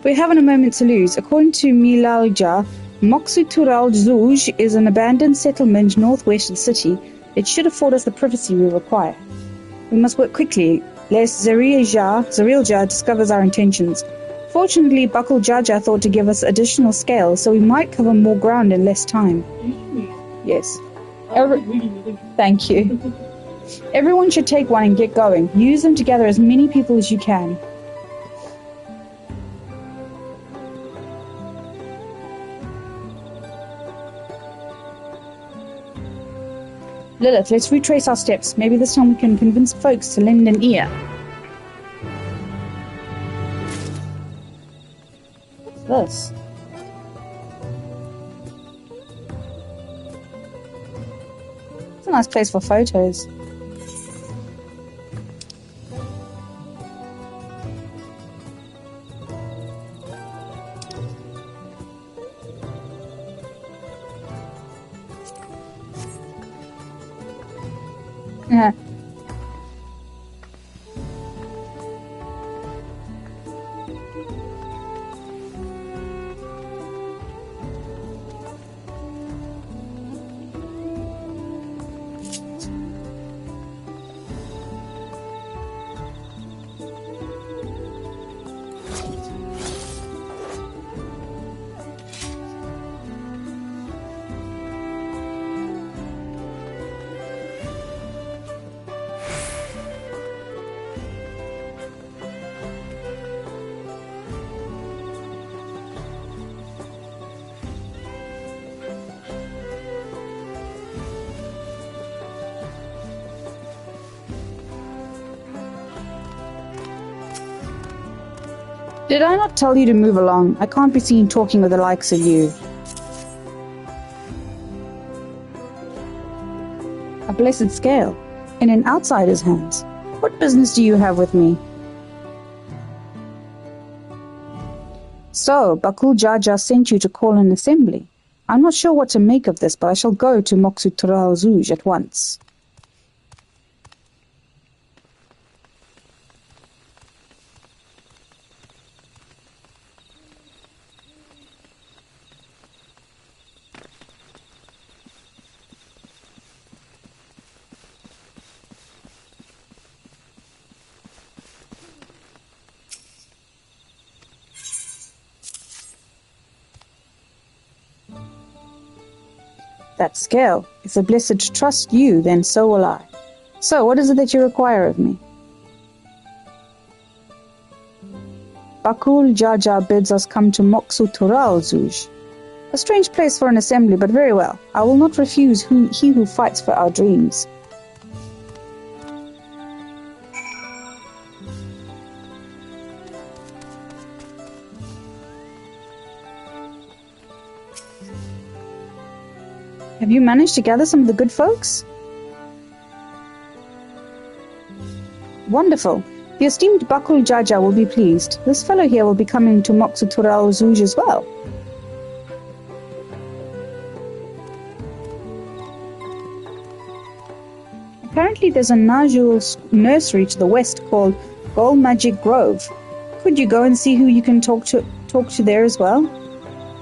We haven't a moment to lose. According to Milalja, Moksutural Zuj is an abandoned settlement northwest of the city. It should afford us the privacy we require. We must work quickly, lest Zarilja discovers our intentions. Fortunately, Bakul Jaja thought to give us additional scale, so we might cover more ground in less time. Yes. Thank you. Everyone should take one and get going. Use them to gather as many people as you can. Lilith, let's retrace our steps. Maybe this time we can convince folks to lend an ear. What's this? It's a nice place for photos. Yeah. Did I not tell you to move along? I can't be seen talking with the likes of you. A blessed scale, in an outsider's hands. What business do you have with me? So, Bakul Jaja sent you to call an assembly. I'm not sure what to make of this, but I shall go to Moksutural Zuj at once. That scale. If the blessed trust you, then so will I. So, what is it that you require of me? Bakul Jaja bids us come to Moksutural Zuj. A strange place for an assembly, but very well. I will not refuse he who fights for our dreams. Have you managed to gather some of the good folks? Wonderful. The esteemed Bakul Jaja will be pleased. This fellow here will be coming to Moksutural Zuj as well. Apparently there's a Najul nursery to the west called Gold Magic Grove. Could you go and see who you can talk to there as well?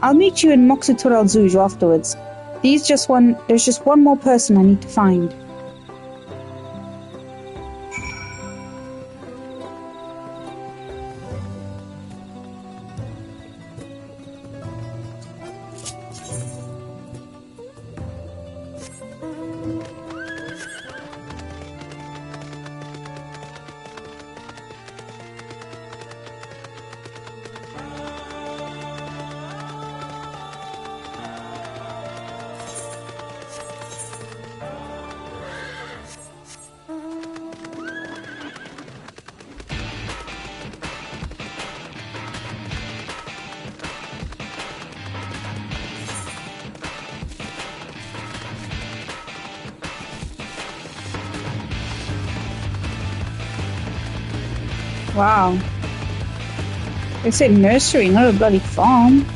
I'll meet you in Moksutural Zuj afterwards. There's just one more person I need to find. Wow. They said nursery, not a bloody farm.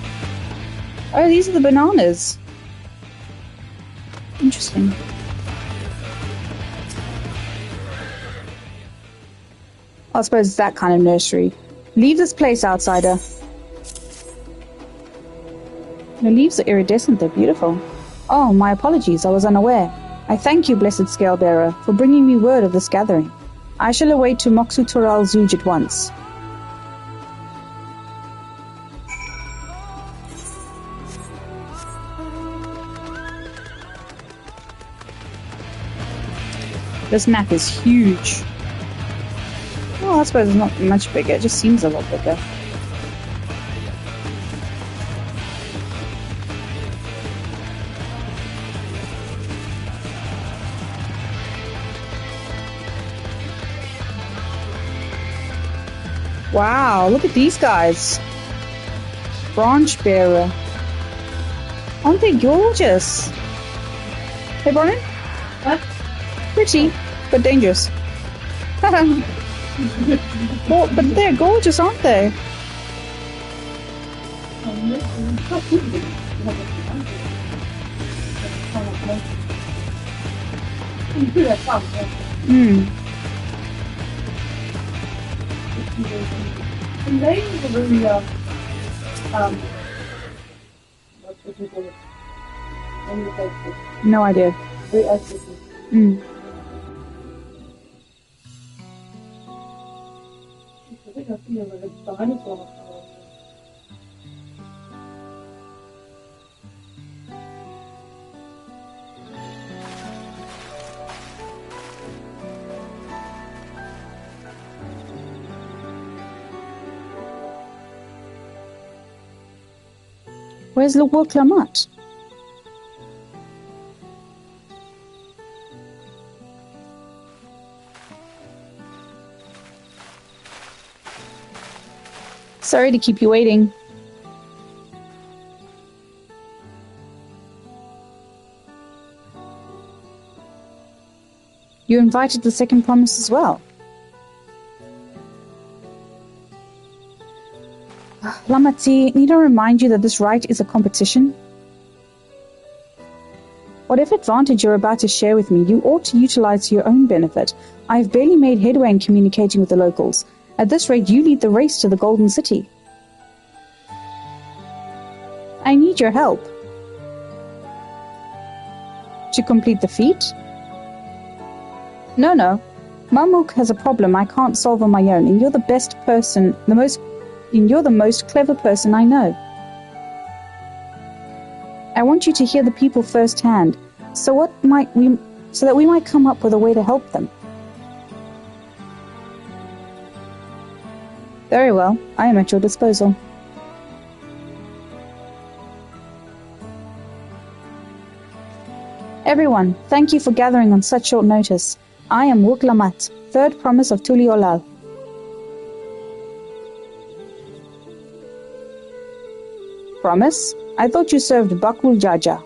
Oh, these are the bananas. Interesting. I suppose it's that kind of nursery. Leave this place, outsider. The leaves are iridescent, they're beautiful. Oh, my apologies, I was unaware. I thank you, blessed Scale-bearer, for bringing me word of this gathering. I shall away to Moxutural Zuj at once. This map is huge. Well, I suppose it's not much bigger, it just seems a lot bigger. Wow, look at these guys. Branch bearer. Aren't they gorgeous? Hey, Brian? What? Pretty, but dangerous. Well, but they're gorgeous, aren't they? Hmm. The names are really, what would you call it? No idea. Very aesthetic. Hmm. I think I feel like a dinosaur. Where's Le Roi Clamat? Sorry to keep you waiting. You invited the second promise as well. Lamati, need I remind you that this rite is a competition? Whatever advantage you're about to share with me, you ought to utilize to your own benefit. I have barely made headway in communicating with the locals. At this rate, you lead the race to the Golden City. I need your help. To complete the feat? No. Mamuk has a problem I can't solve on my own, and you're the best person, you're the most clever person I know. I want you to hear the people firsthand, so that we might come up with a way to help them. Very well, I am at your disposal. Everyone, thank you for gathering on such short notice. I am Wuklamat, third promise of Tuliolal. Promise? I thought you served Bakul Jaja.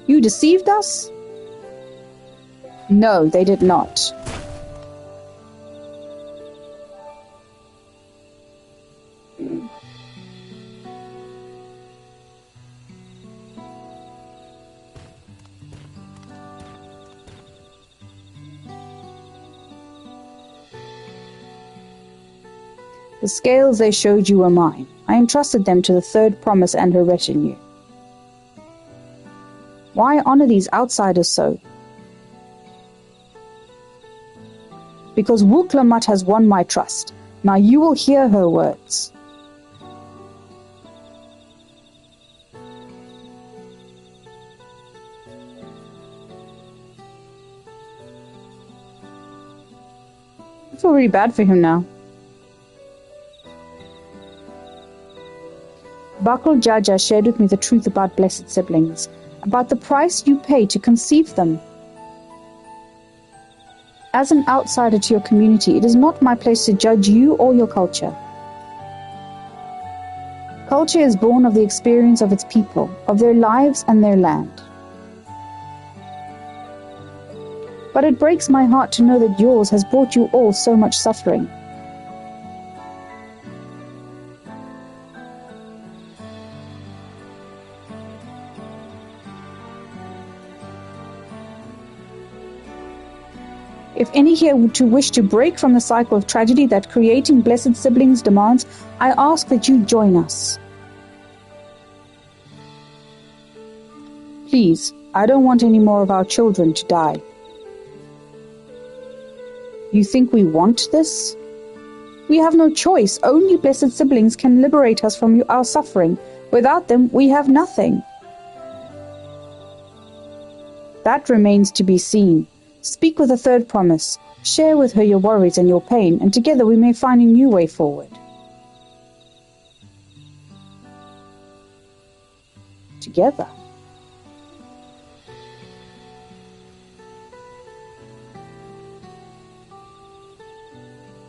You deceived us? No, they did not. The scales they showed you were mine. I entrusted them to the third promise and her retinue. Why honor these outsiders so? Because Wuklamat has won my trust. Now you will hear her words. I feel really bad for him now. Bakul Jaja shared with me the truth about blessed siblings, about the price you pay to conceive them. As an outsider to your community, it is not my place to judge you or your culture. Culture is born of the experience of its people, of their lives and their land. But it breaks my heart to know that yours has brought you all so much suffering. If any here to wish to break from the cycle of tragedy that creating blessed siblings demands, I ask that you join us. Please, I don't want any more of our children to die. You think we want this? We have no choice. Only blessed siblings can liberate us from our suffering. Without them, we have nothing. That remains to be seen. Speak with a third promise. Share with her your worries and your pain, and together we may find a new way forward. Together.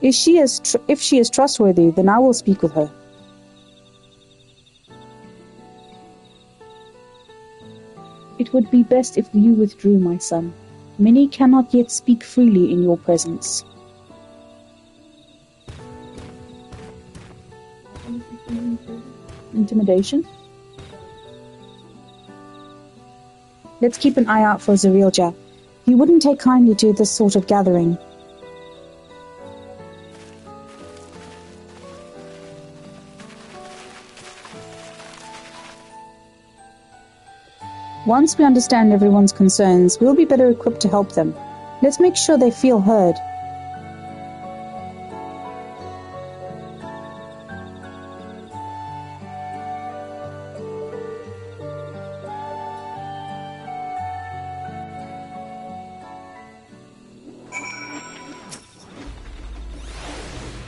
If she is trustworthy, then I will speak with her. It would be best if you withdrew, my son. Many cannot yet speak freely in your presence. Intimidation? Let's keep an eye out for Zarilja. He wouldn't take kindly to this sort of gathering. Once we understand everyone's concerns, we'll be better equipped to help them. Let's make sure they feel heard.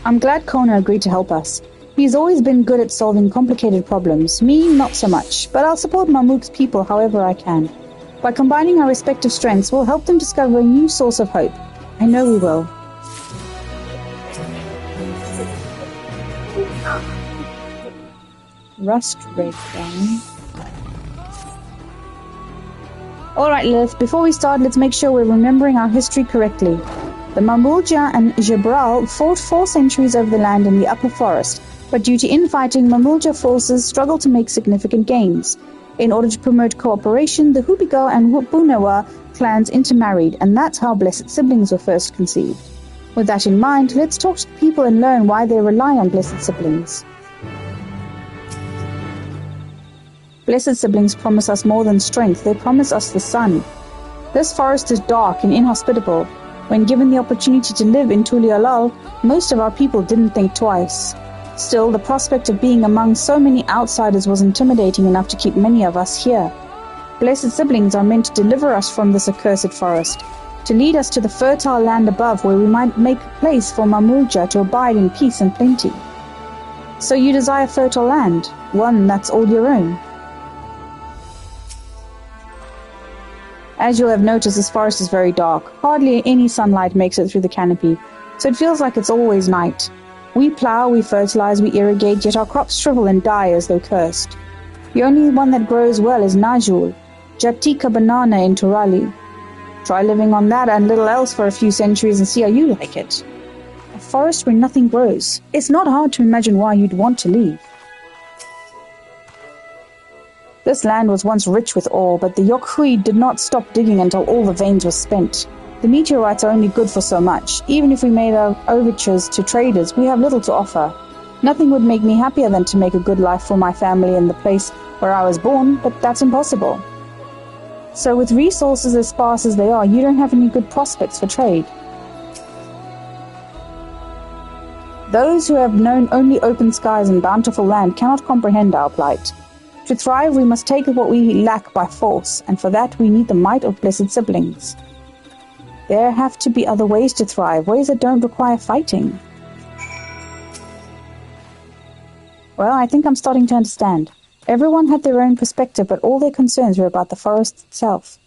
I'm glad Kona agreed to help us. He's always been good at solving complicated problems. Me, not so much. But I'll support Mamuk's people however I can. By combining our respective strengths, we'll help them discover a new source of hope. I know we will. Rust red down. Alright Lilith, before we start, let's make sure we're remembering our history correctly. The Mamulja and Jebral fought 4 centuries over the land in the upper forest, but due to infighting, Mamulja forces struggled to make significant gains. In order to promote cooperation, the Hubigal and Bunawa clans intermarried, and that's how blessed siblings were first conceived. With that in mind, let's talk to people and learn why they rely on blessed siblings. Blessed siblings promise us more than strength, they promise us the sun. This forest is dark and inhospitable. When given the opportunity to live in Tulialal, most of our people didn't think twice. Still, the prospect of being among so many outsiders was intimidating enough to keep many of us here. Blessed siblings are meant to deliver us from this accursed forest, to lead us to the fertile land above where we might make a place for Mamulja to abide in peace and plenty. So you desire fertile land, one that's all your own. As you'll have noticed, this forest is very dark. Hardly any sunlight makes it through the canopy, so it feels like it's always night. We plow, we fertilize, we irrigate, yet our crops shrivel and die as though cursed. The only one that grows well is Najul, Jatika banana in Turali. Try living on that and little else for a few centuries and see how you like it. A forest where nothing grows. It's not hard to imagine why you'd want to leave. This land was once rich with ore, but the Yokhui did not stop digging until all the veins were spent. The meteorites are only good for so much. Even if we made our overtures to traders, we have little to offer. Nothing would make me happier than to make a good life for my family in the place where I was born, but that's impossible. So with resources as sparse as they are, you don't have any good prospects for trade. Those who have known only open skies and bountiful land cannot comprehend our plight. To thrive, we must take what we lack by force, and for that we need the might of blessed siblings. There have to be other ways to thrive, ways that don't require fighting. Well, I think I'm starting to understand. Everyone had their own perspective, but all their concerns were about the forest itself.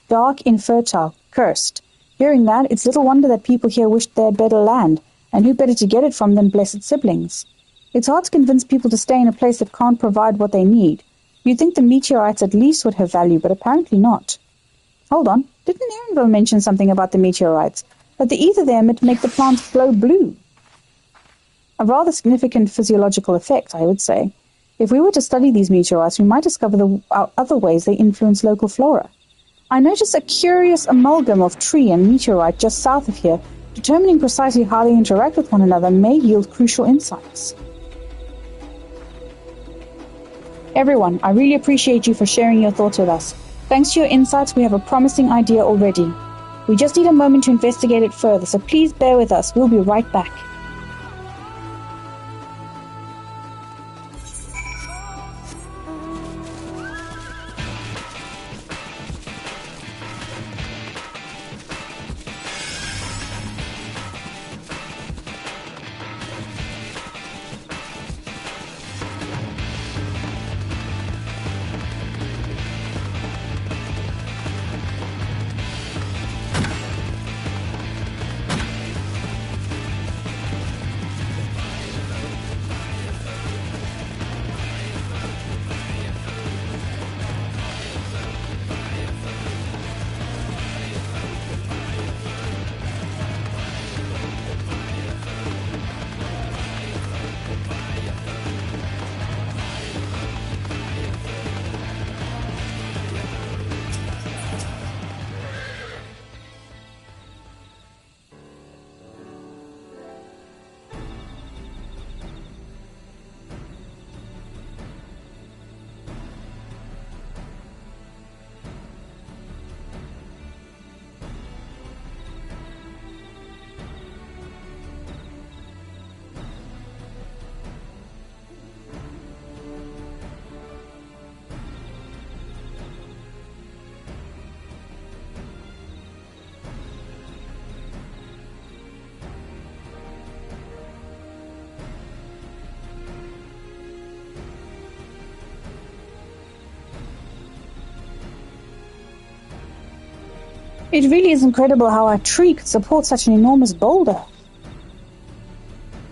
Dark, infertile, cursed. Hearing that, it's little wonder that people here wished they had better land, and who better to get it from than blessed siblings? It's hard to convince people to stay in a place that can't provide what they need. You'd think the meteorites at least would have value, but apparently not. Hold on, didn't Aaronville mention something about the meteorites? That the ether they emit make the plants glow blue? A rather significant physiological effect, I would say. If we were to study these meteorites, we might discover the other ways they influence local flora. I noticed a curious amalgam of tree and meteorite just south of here. Determining precisely how they interact with one another may yield crucial insights. Everyone, I really appreciate you for sharing your thoughts with us. Thanks to your insights, we have a promising idea already. We just need a moment to investigate it further, so please bear with us. We'll be right back. It really is incredible how a tree could support such an enormous boulder.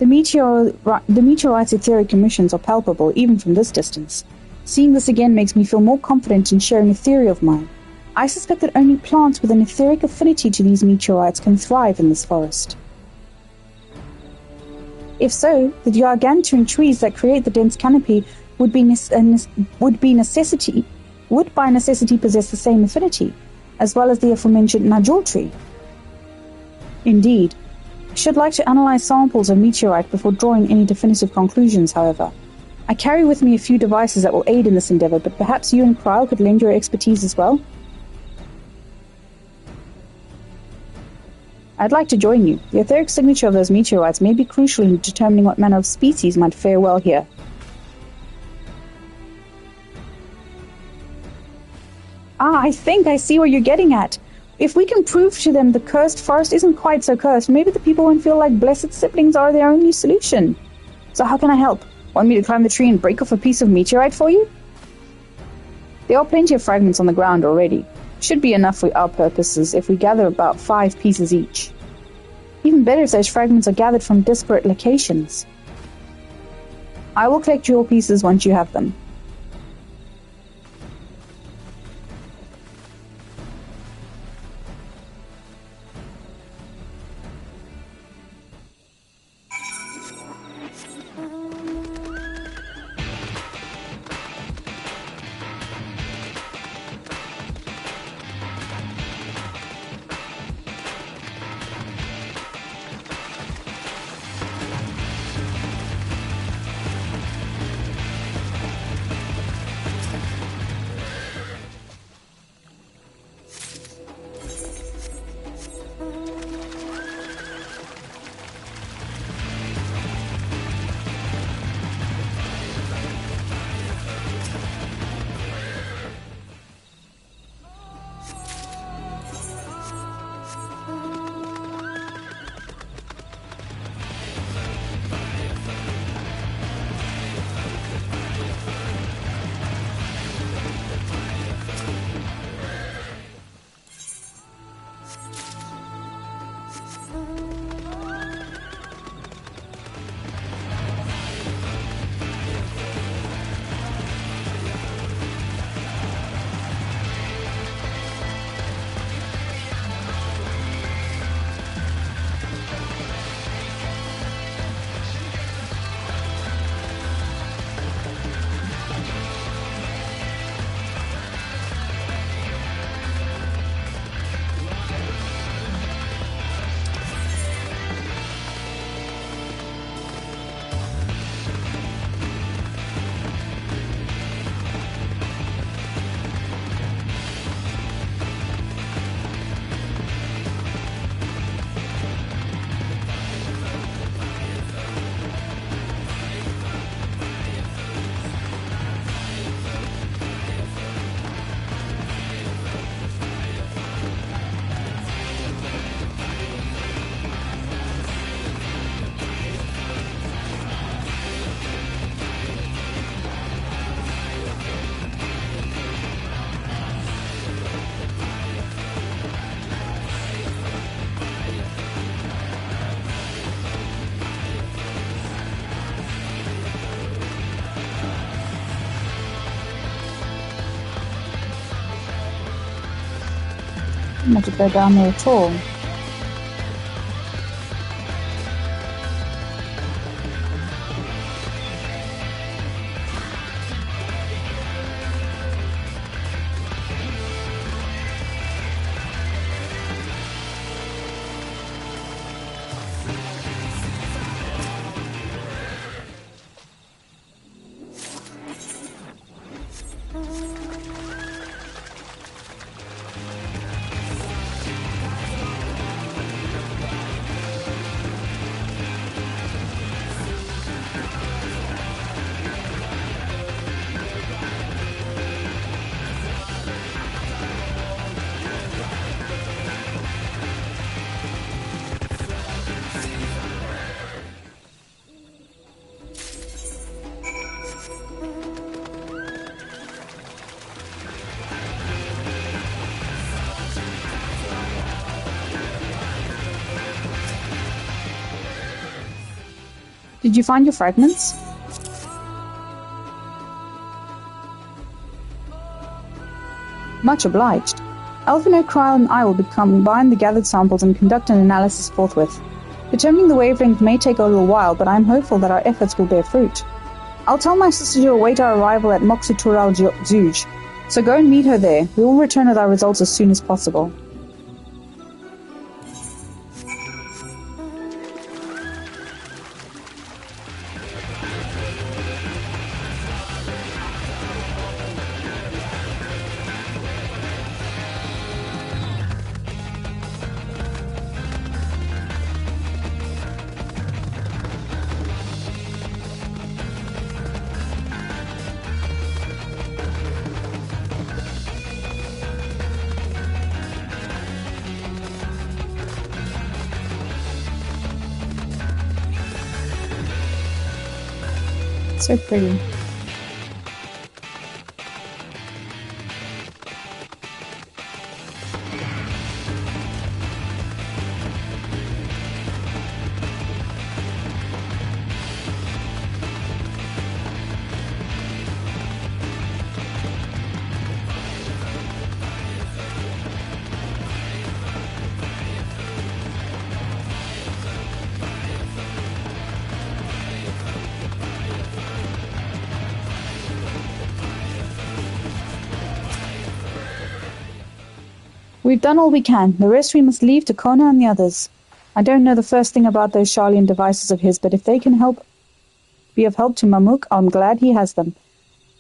The meteorite's etheric emissions are palpable even from this distance. Seeing this again makes me feel more confident in sharing a theory of mine. I suspect that only plants with an etheric affinity to these meteorites can thrive in this forest. If so, the gargantuan trees that create the dense canopy would by necessity possess the same affinity, as well as the aforementioned Najul tree. Indeed. I should like to analyze samples of meteorite before drawing any definitive conclusions, however. I carry with me a few devices that will aid in this endeavor, but perhaps you and Kryle could lend your expertise as well? I'd like to join you. The etheric signature of those meteorites may be crucial in determining what manner of species might fare well here. I think I see where you're getting at. If we can prove to them the cursed forest isn't quite so cursed, maybe the people won't feel like blessed siblings are their only solution. So how can I help? Want me to climb the tree and break off a piece of meteorite for you? There are plenty of fragments on the ground already. Should be enough for our purposes if we gather about 5 pieces each. Even better if those fragments are gathered from disparate locations. I will collect your pieces once you have them. Not to go down there at all. Did you find your fragments? Much obliged. Alphino, Kryl, and I will combine the gathered samples and conduct an analysis forthwith. Determining the wavelength may take a little while, but I am hopeful that our efforts will bear fruit. I'll tell my sister to await our arrival at Moxitural Zuj, so go and meet her there. We will return with our results as soon as possible. So pretty. We've done all we can. The rest we must leave to Kona and the others. I don't know the first thing about those Charlian devices of his, but if they can be of help to Mamuk, I'm glad he has them.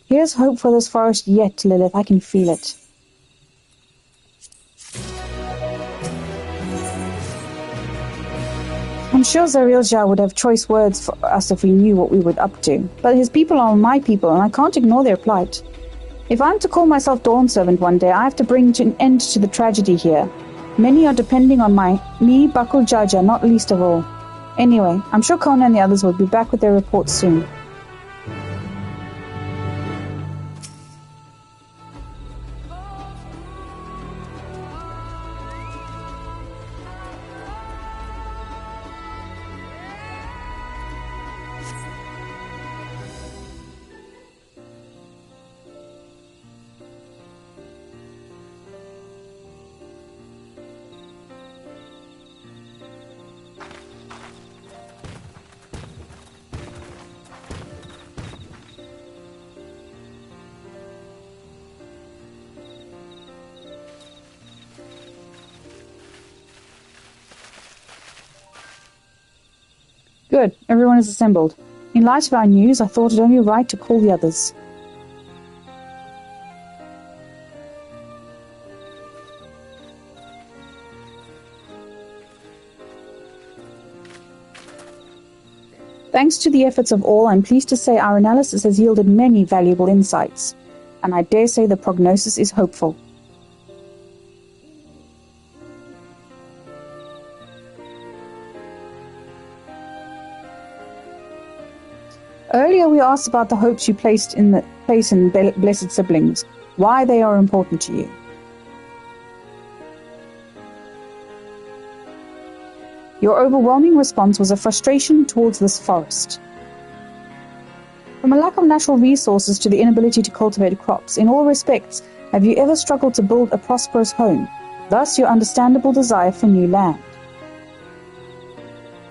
Here's hope for this forest yet, Lilith. I can feel it. I'm sure Zariel Jah would have choice words for us if we knew what we were up to. But his people are my people, and I can't ignore their plight. If I'm to call myself Dawn Servant one day, I have to bring an end to the tragedy here. Many are depending on me, Bakul Jaja, not least of all. Anyway, I'm sure Kona and the others will be back with their reports soon. Good, everyone is assembled. In light of our news, I thought it only right to call the others. Thanks to the efforts of all, I'm pleased to say our analysis has yielded many valuable insights, and I dare say the prognosis is hopeful. Earlier we asked about the hopes you place in blessed siblings, why they are important to you. Your overwhelming response was a frustration towards this forest. From a lack of natural resources to the inability to cultivate crops, in all respects, have you ever struggled to build a prosperous home? thus your understandable desire for new land.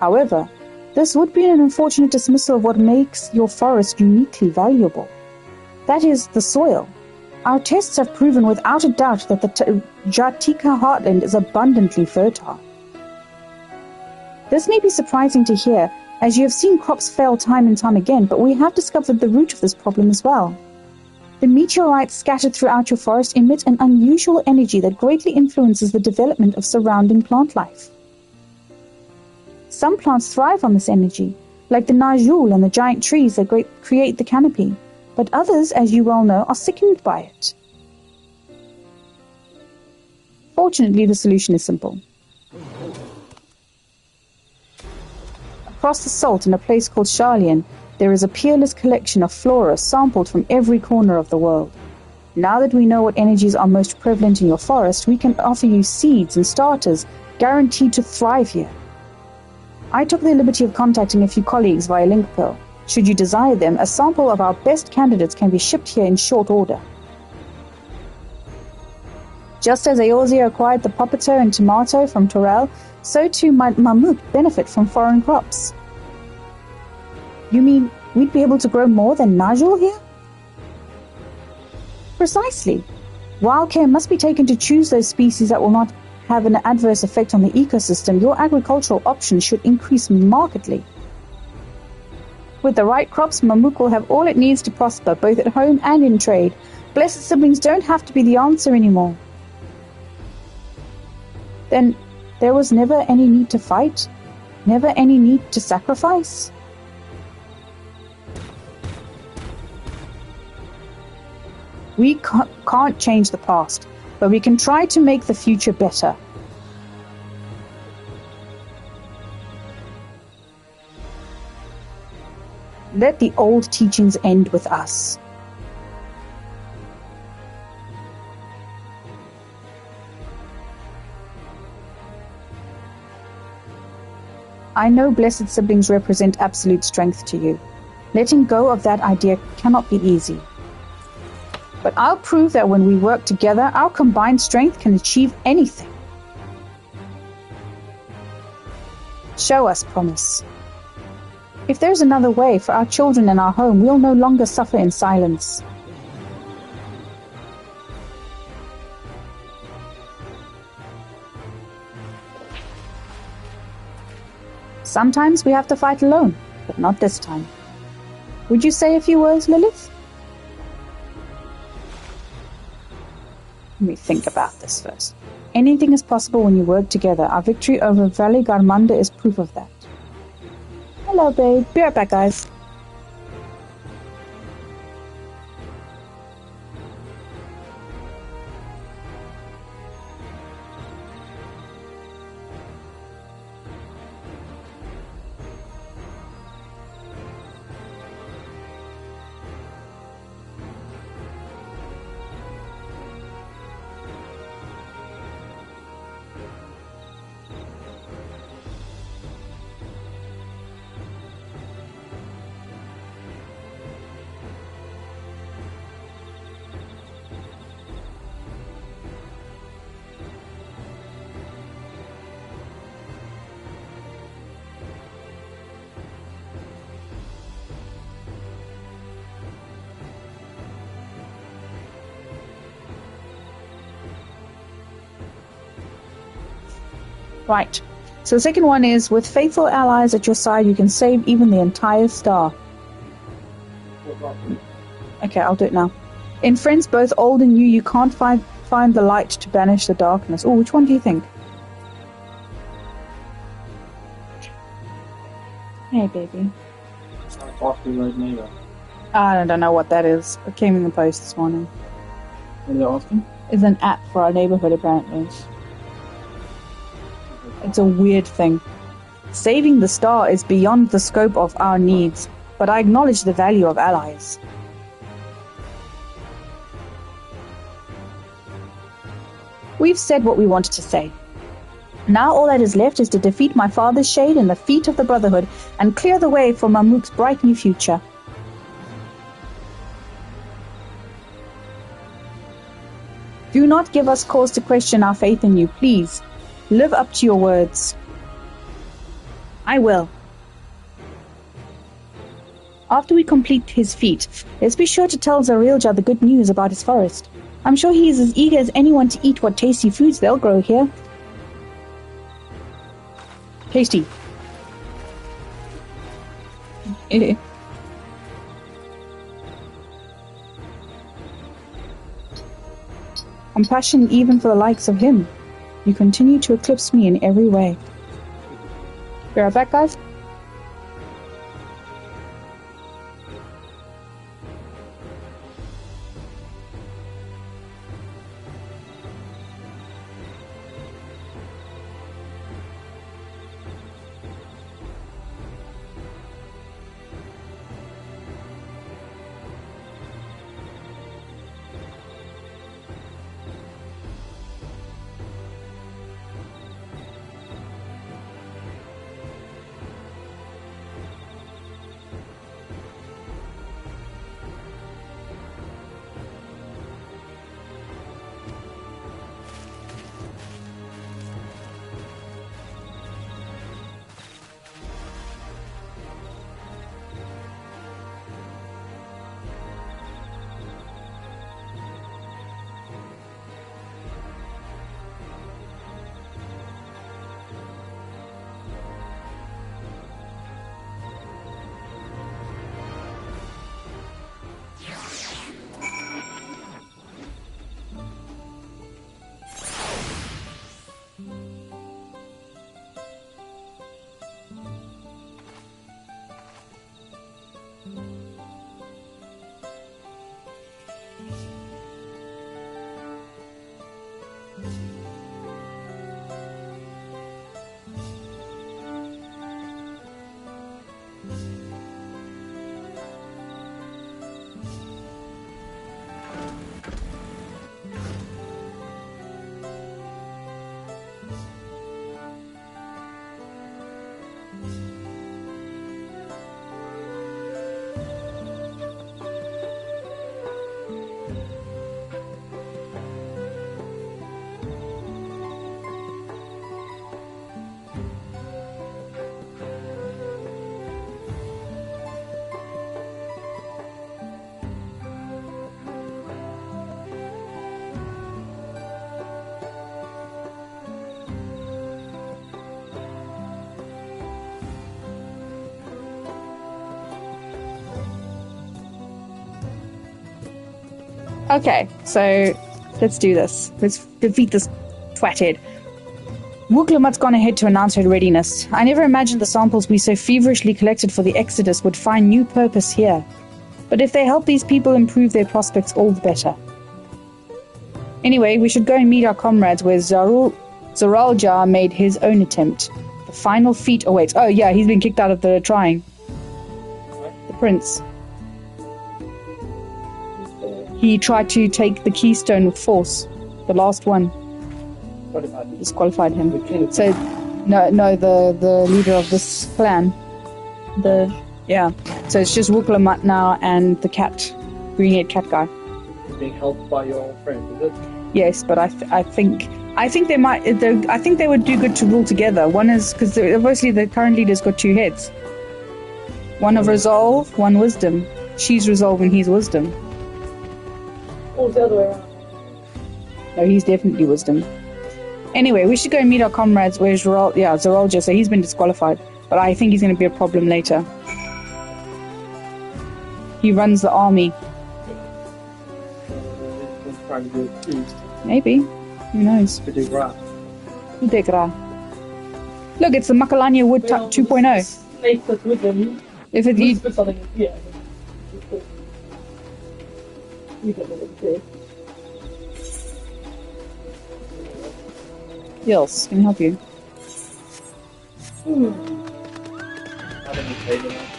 However, this would be an unfortunate dismissal of what makes your forest uniquely valuable. That is, the soil. Our tests have proven without a doubt that the Jatika heartland is abundantly fertile. This may be surprising to hear, as you have seen crops fail time and time again, but we have discovered the root of this problem as well. The meteorites scattered throughout your forest emit an unusual energy that greatly influences the development of surrounding plant life. Some plants thrive on this energy, like the najul and the giant trees that create the canopy, but others, as you well know, are sickened by it. Fortunately, the solution is simple. Across the salt in a place called Charlian, there is a peerless collection of flora sampled from every corner of the world. Now that we know what energies are most prevalent in your forest, we can offer you seeds and starters guaranteed to thrive here. I took the liberty of contacting a few colleagues via LinkPearl. Should you desire them, a sample of our best candidates can be shipped here in short order. Just as Eorzea acquired the potato and tomato from Torel, so too might Mamuk benefit from foreign crops. You mean we'd be able to grow more than Najul here? Precisely. While care must be taken to choose those species that will not have an adverse effect on the ecosystem, your agricultural options should increase markedly. With the right crops, Mamuk will have all it needs to prosper, both at home and in trade. Blessed siblings don't have to be the answer anymore. Then there was never any need to fight? Never any need to sacrifice? We can't change the past, but we can try to make the future better. Let the old teachings end with us. I know blessed siblings represent absolute strength to you. Letting go of that idea cannot be easy. But I'll prove that when we work together, our combined strength can achieve anything. Show us promise. If there's another way for our children and our home, we'll no longer suffer in silence. Sometimes we have to fight alone, but not this time. Would you say a few words, Lilith? Let me think about this first. Anything is possible when you work together. Our victory over Valley Garmanda is proof of that. Hello, babe. Be right back, guys. Right. So the second one is, with faithful allies at your side, you can save even the entire star. Okay, I'll do it now. In friends both old and new, you can't find the light to banish the darkness. Oh, which one do you think? Hey, baby. I don't know what that is. It came in the post this morning. What are they asking? It's an app for our neighborhood, apparently. It's a weird thing. Saving the star is beyond the scope of our needs, but I acknowledge the value of allies. We've said what we wanted to say. Now all that is left is to defeat my father's shade and the feet of the Brotherhood and clear the way for Mamuk's bright new future. Do not give us cause to question our faith in you, please. Live up to your words. I will. After we complete his feat, let's be sure to tell Zarilja the good news about his forest. I'm sure he is as eager as anyone to eat what tasty foods they'll grow here. Tasty. Compassion even for the likes of him. You continue to eclipse me in every way. Be right back, guys. Okay, so let's do this. Let's defeat this twathead. Wuklamat's gone ahead to announce her readiness. I never imagined the samples we so feverishly collected for the Exodus would find new purpose here. But if they help these people improve their prospects, all the better. Anyway, we should go and meet our comrades where Zaraljar made his own attempt. The final feat awaits. Oh yeah, he's been kicked out of the trying. The prince. He tried to take the keystone with force. The last one. Disqualified him. So, no, the leader of this clan. So it's just Wuklamat now and the cat, green-haired cat guy. Being helped by your friend, is it? Yes, but I think they might. I think they would do good to rule together. One is because obviously the current leader's got two heads. One of resolve, one wisdom. She's resolve and he's wisdom. Or the other way around. No, he's definitely wisdom. Anyway, we should go and meet our comrades. Where's Zaralja? So he's been disqualified, but I think he's going to be a problem later. He runs the army. Maybe. Who knows? Udegra. Look, it's the Macalania Wood 2.0. Snake that's with them. If it Whisper something. Yeah. You don't know what to say. Yes, can I help you? Haven't you paid enough?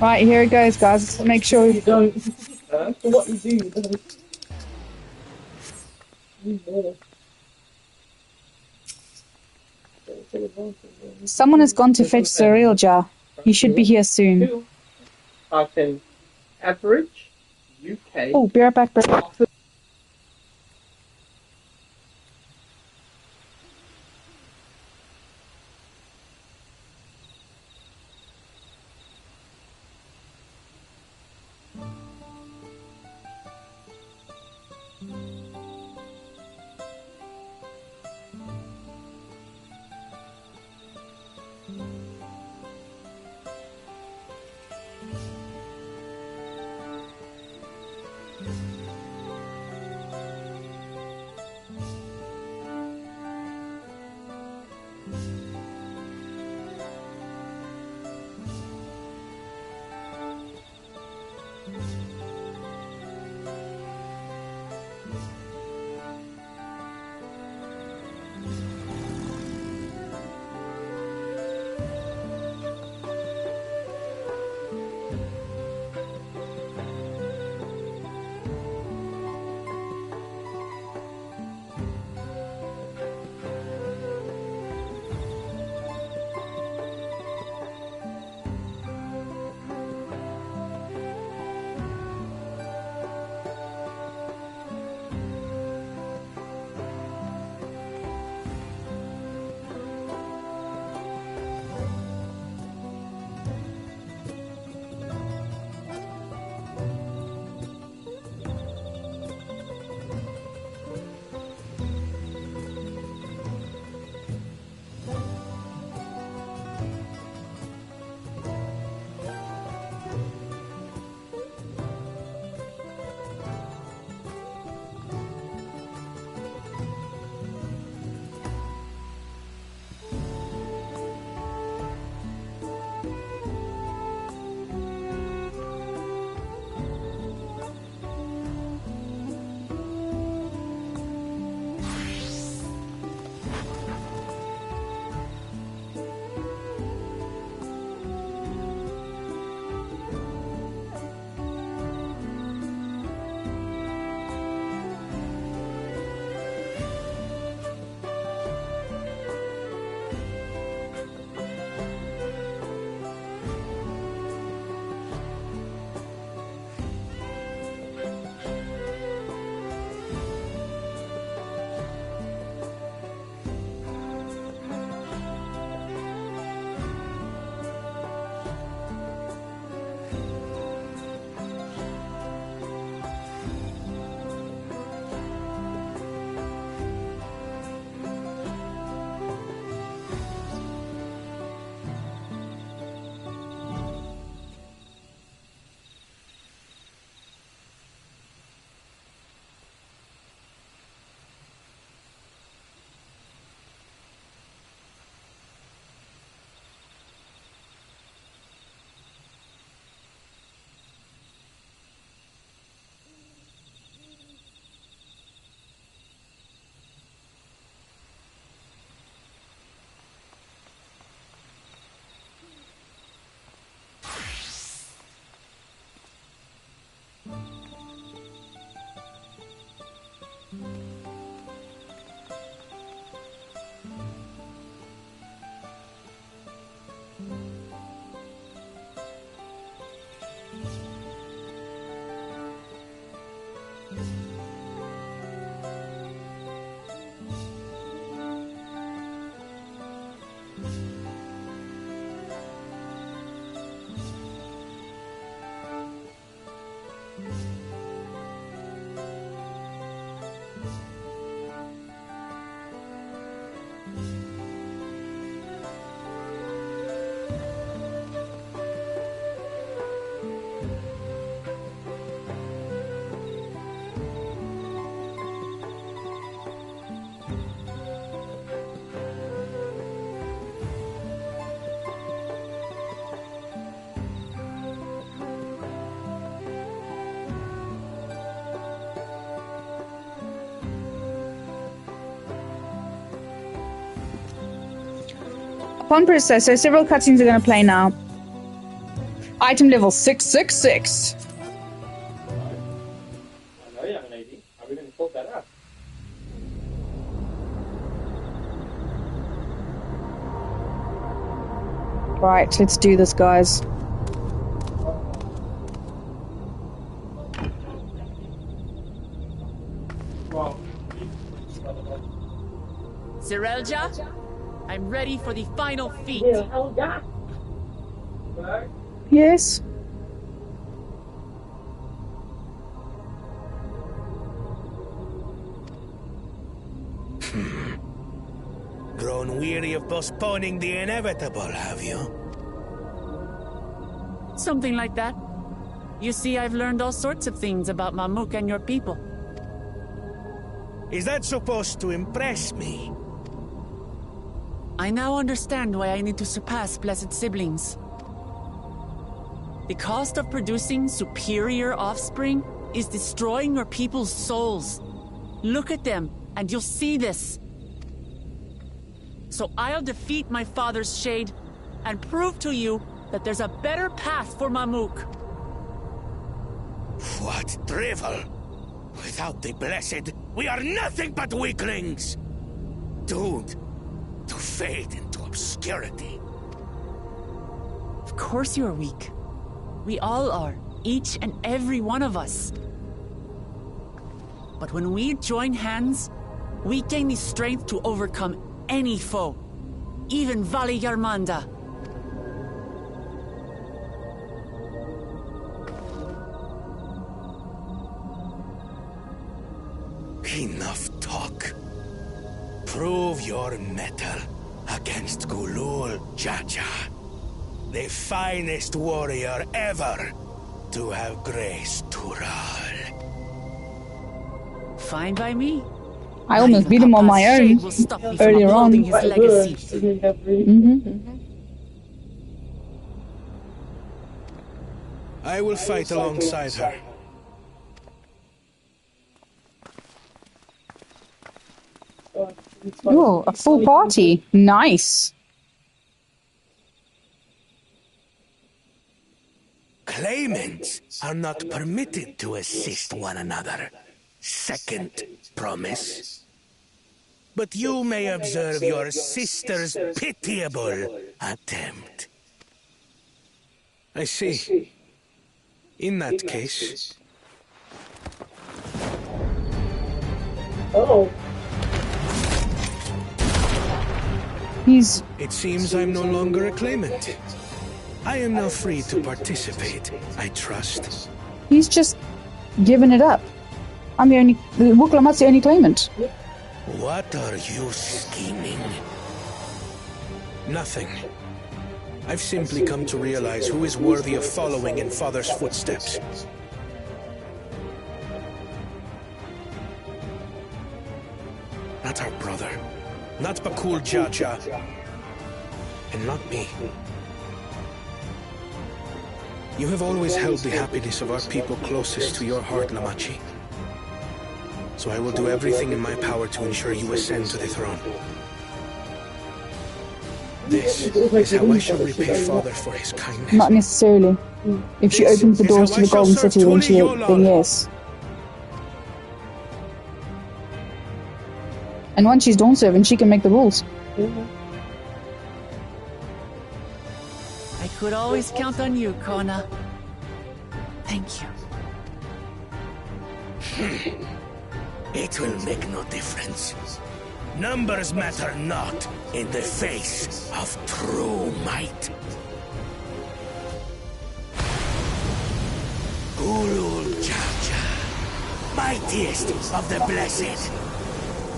Right, here it goes, guys. Let's make sure. You don't. For what you do, you need more. Someone has gone to fetch cereal jar. He should be here soon. Two. Type in average UK. Oh, be right back, bro. Upon press so several cutscenes are going to play now. Item level 666. Right, let's do this, guys. Zerelja, I'm ready for the final feat. Yes. Grown weary of postponing the inevitable, have you? Something like that. You see, I've learned all sorts of things about Mamuk and your people. Is that supposed to impress me? I now understand why I need to surpass blessed siblings. The cost of producing superior offspring is destroying your people's souls. Look at them, and you'll see this. So I'll defeat my father's shade, and prove to you that there's a better path for Mamuk. What drivel! Without the blessed, we are nothing but weaklings! Doomed to fade into obscurity. Of course you are weak. We all are, each and every one of us. But when we join hands, we gain the strength to overcome any foe, even Vali Yarmanda. Enough talk. Prove your mettle against Gulul Jaja, the finest warrior ever to have graced Tural. Fine by me. I almost beat him on my own earlier on. His legacy. I will fight alongside her. Oh, a full party. Nice. Claimants are not permitted to assist one another. Second promise. But you may observe your sister's pitiable attempt. I see. In that case... Oh. It seems I'm no longer a claimant. I am now free to participate, I trust. He's just given it up. I'm the only... Wuklamat's the only claimant. What are you scheming? Nothing. I've simply come to realize who is worthy of following in Father's footsteps. Not our brother. Not Bakul Jaja. And not me. You have always held the happiness of our people closest to your heart, Lamachi. So I will do everything in my power to ensure you ascend to the throne. This is how I shall repay Father for his kindness. Not necessarily. If she opens the doors to the Golden City, then yes. And once she's Dawn Servant, she can make the rules. I could always count on you, Kona. Thank you. It will make no difference. Numbers matter not in the face of true might. Gulul Jaja, mightiest of the blessed,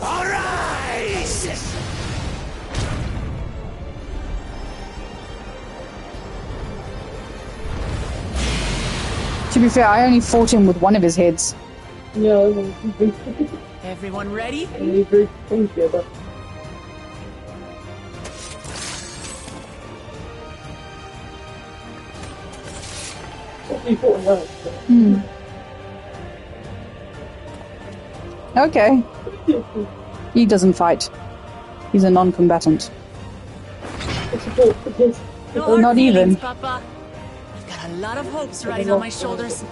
arise! To be fair, I only fought him with one of his heads. Yeah, Everyone ready? together. Okay. He doesn't fight. He's a non-combatant. No hard Not feelings, even. Papa. I've got a lot of hopes riding on my shoulders.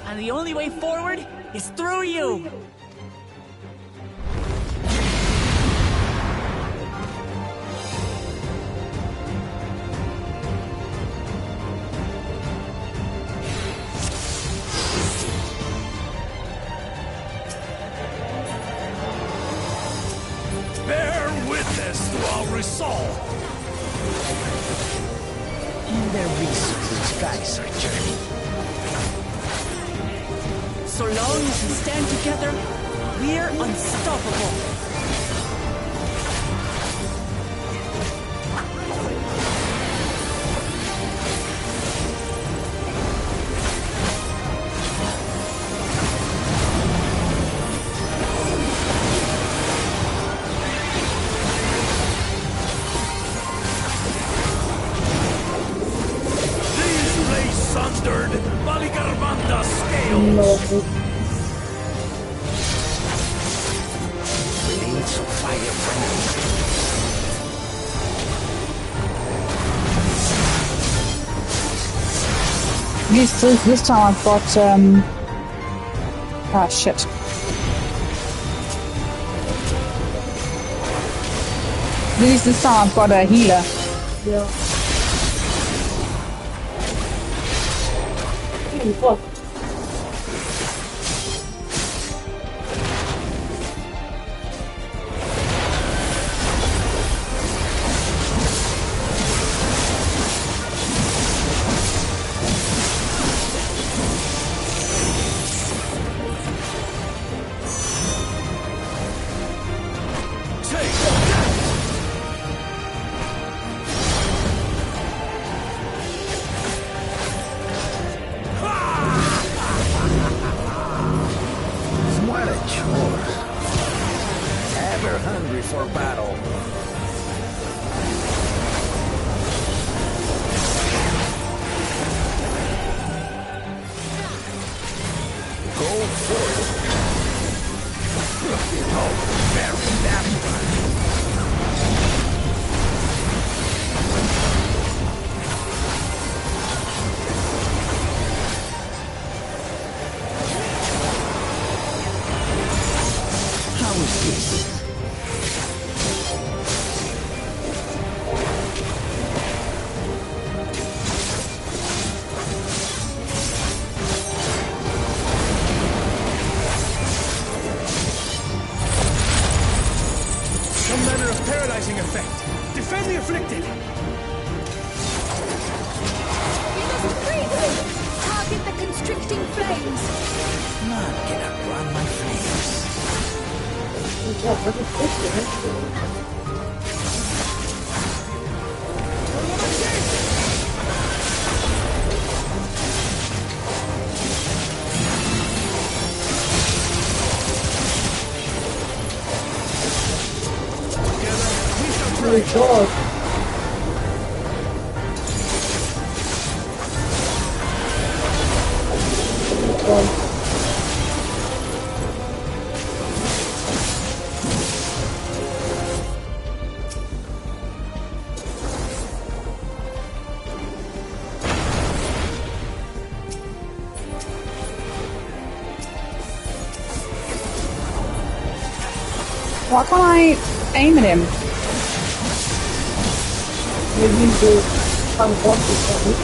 And the only way forward is through you. every soul. And their reason these guys are journeying. So long as we stand together, we're unstoppable. Sundered Baligarbanda scales. No. Blades of fire burning. This time I've got ah shit. At least this time I've got a healer. Yeah. Fuck. What a chore. Ever hungry for battle. Go for it. Oh, very natural. How is this? Some manner of paralyzing effect. Defend the afflicted. We must freeze them! Target the constricting flames! None can outrun my flames. Oh my god. Why can't I aim at him? Maybe the unconscious something.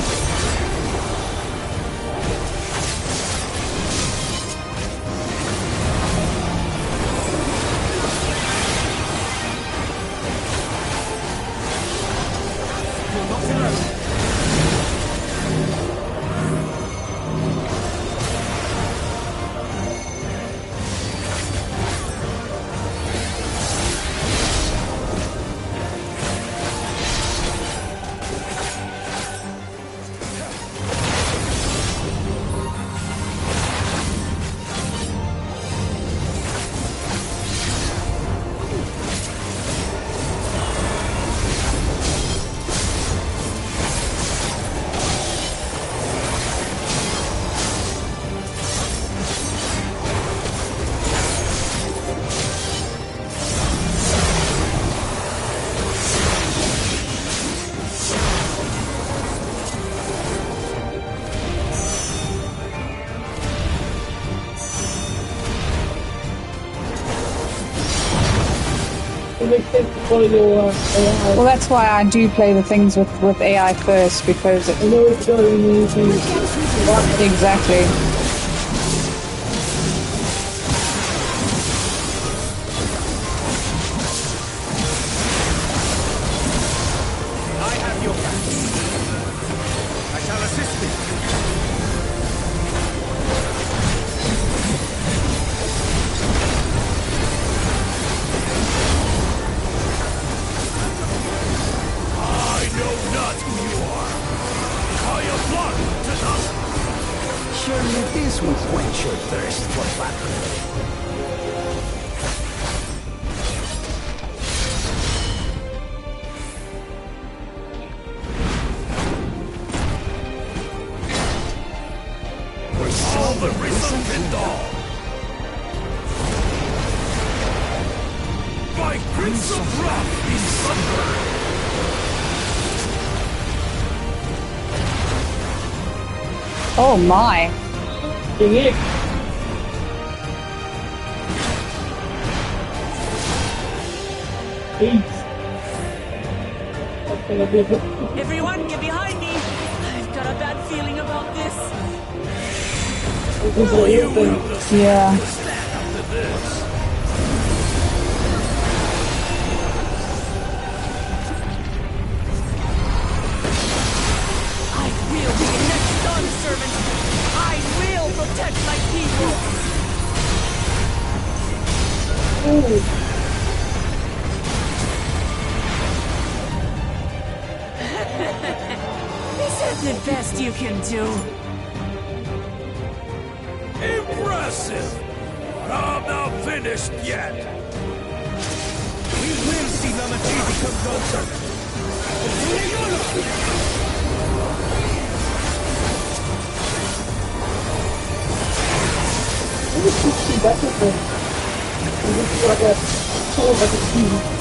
It makes sense to follow your AI. Well, that's why I do play the things with AI first, because I know it's going easy. exactly. surely this will quench your thirst for battle. All the risen dawn! By Prince of Rock be sunburned! Oh my. Dang it. Peace. That's gonna be a bit. Everyone, get behind me! I've got a bad feeling about this. Yeah. I will be the next Dawn servant! I will protect my people! Is that the best you can do? Impressive! But I'm not finished yet! We will see Namachi become Dawn servant! That's it then. This is like a total like a team.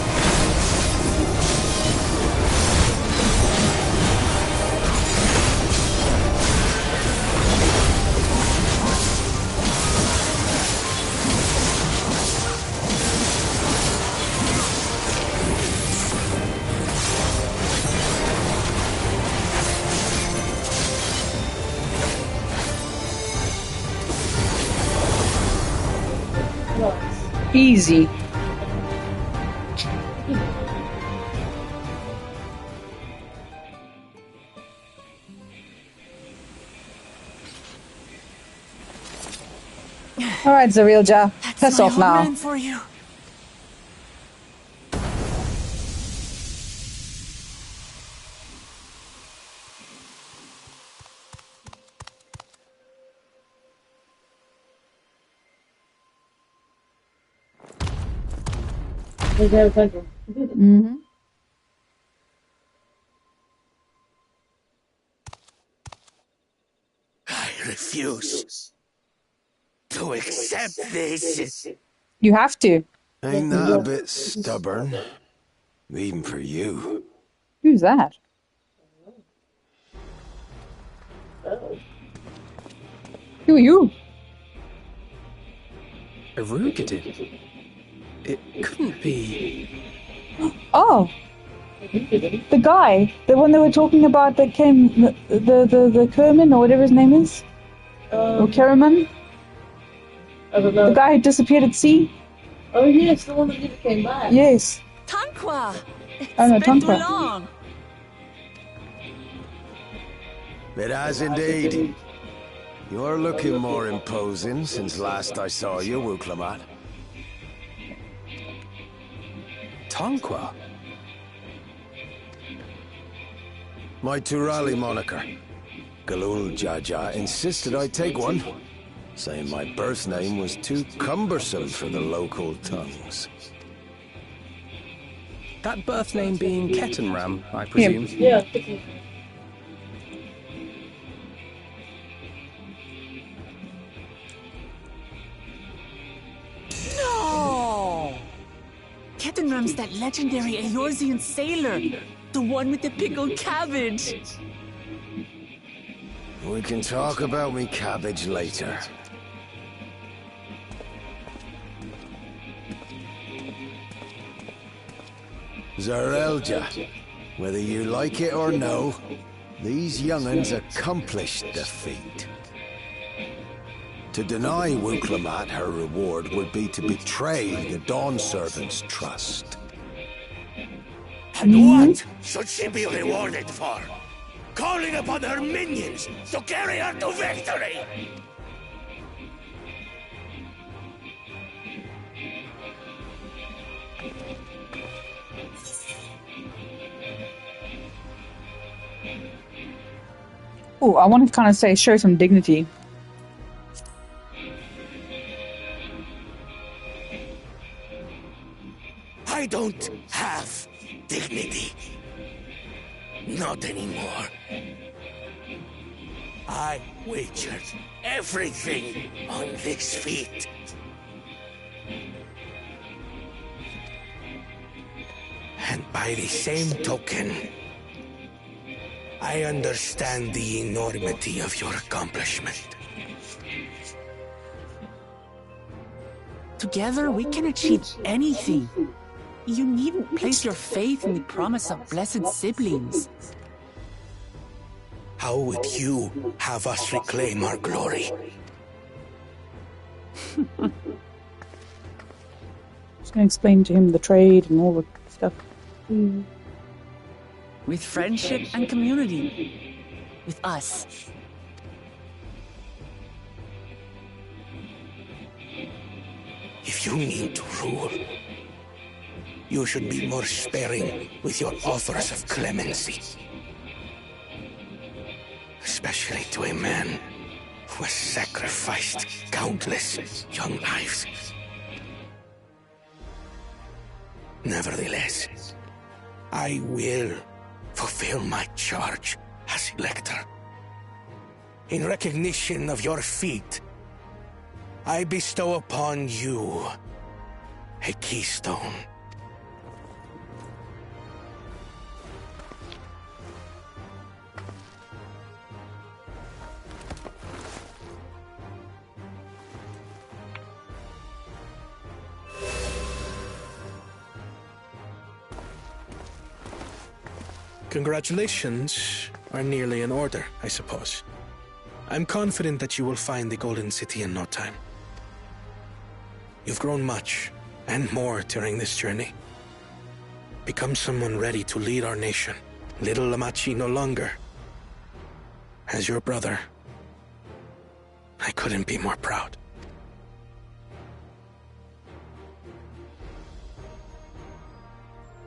Easy. All right, Zarilja, piss My off now. homeland for you. Mm-hmm. I refuse to accept this. You have to. Ain't that a bit stubborn? Even for you. Who's that? Who are you? Erugated? It couldn't be... Oh, the guy, the one they were talking about that came, the Kerman or whatever his name is, or Karaman, I don't know. the guy who disappeared at sea. Oh yes, the one that never came back. Yes. Tanqua! Oh no, It's been too Tonka. long. It has indeed. You're looking more imposing since last I saw you, Wuklamat. Tanqua? My Turali moniker. Galul Jaja insisted I take one, saying my birth name was too cumbersome for the local tongues. That birth name being Ketenram, I presume? Yeah. No! Ketenram's that legendary Eorzean sailor. The one with the pickled cabbage. We can talk about me cabbage later. Zarelja, whether you like it or no, these young'uns accomplished the feat. To deny Wuklamat her reward would be to betray the Dawn Servant's trust. And what should she be rewarded for? Calling upon her minions to carry her to victory! Oh, I want to kind of say show some dignity. I don't have dignity. Not anymore. I wagered everything on this feat. And by the same token, I understand the enormity of your accomplishment. Together we can achieve anything. You needn't place your faith in the promise of blessed siblings. How would you have us reclaim our glory? Just gonna explain to him the trade and all the stuff. With friendship and community. With us. If you need to rule, you should be more sparing with your offers of clemency. Especially to a man who has sacrificed countless young lives. Nevertheless, I will fulfill my charge as Elector. In recognition of your feat, I bestow upon you a keystone. Congratulations are nearly in order, I suppose. I'm confident that you will find the Golden City in no time. You've grown much, and more during this journey. Become someone ready to lead our nation. Little Lamachi no longer. As your brother, I couldn't be more proud.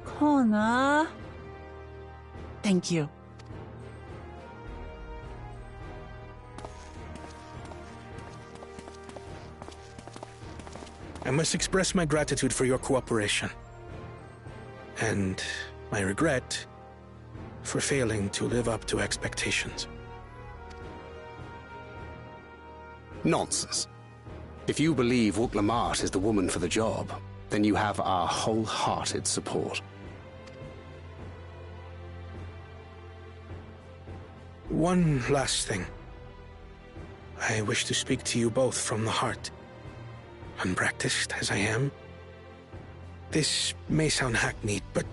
Kona. Thank you. I must express my gratitude for your cooperation. And my regret for failing to live up to expectations. Nonsense. If you believe Uklamat is the woman for the job, then you have our wholehearted support. One last thing. I wish to speak to you both from the heart. Unpracticed as I am, this may sound hackneyed, but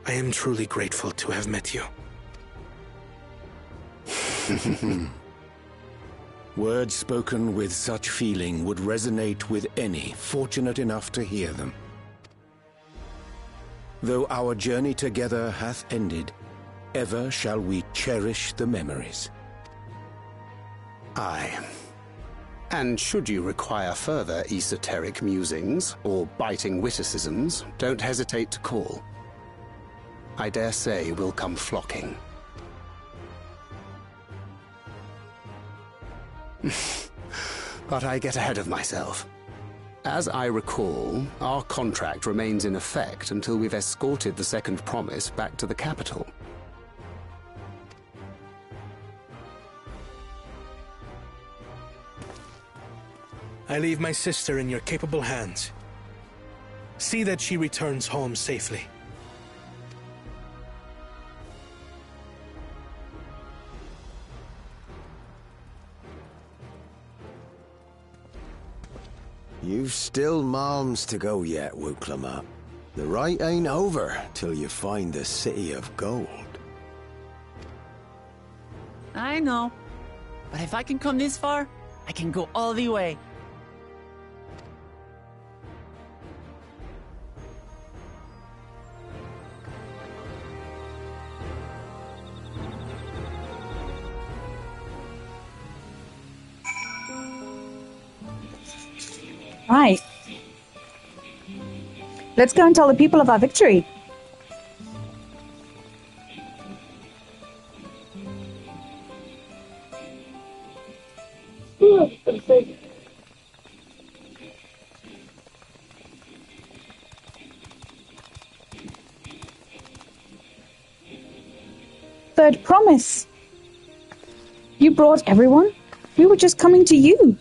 I am truly grateful to have met you. Words spoken with such feeling would resonate with any fortunate enough to hear them. Though our journey together hath ended, ever shall we cherish the memories. Aye. And should you require further esoteric musings or biting witticisms, don't hesitate to call. I dare say we'll come flocking. But I get ahead of myself. As I recall, our contract remains in effect until we've escorted the second promise back to the capital. I leave my sister in your capable hands. See that she returns home safely. You've still malms to go yet, Wuklamat. The rite ain't over till you find the City of Gold. I know. But if I can come this far, I can go all the way. Right. Let's go and tell the people of our victory. say. Third promise. You brought everyone? We were just coming to you.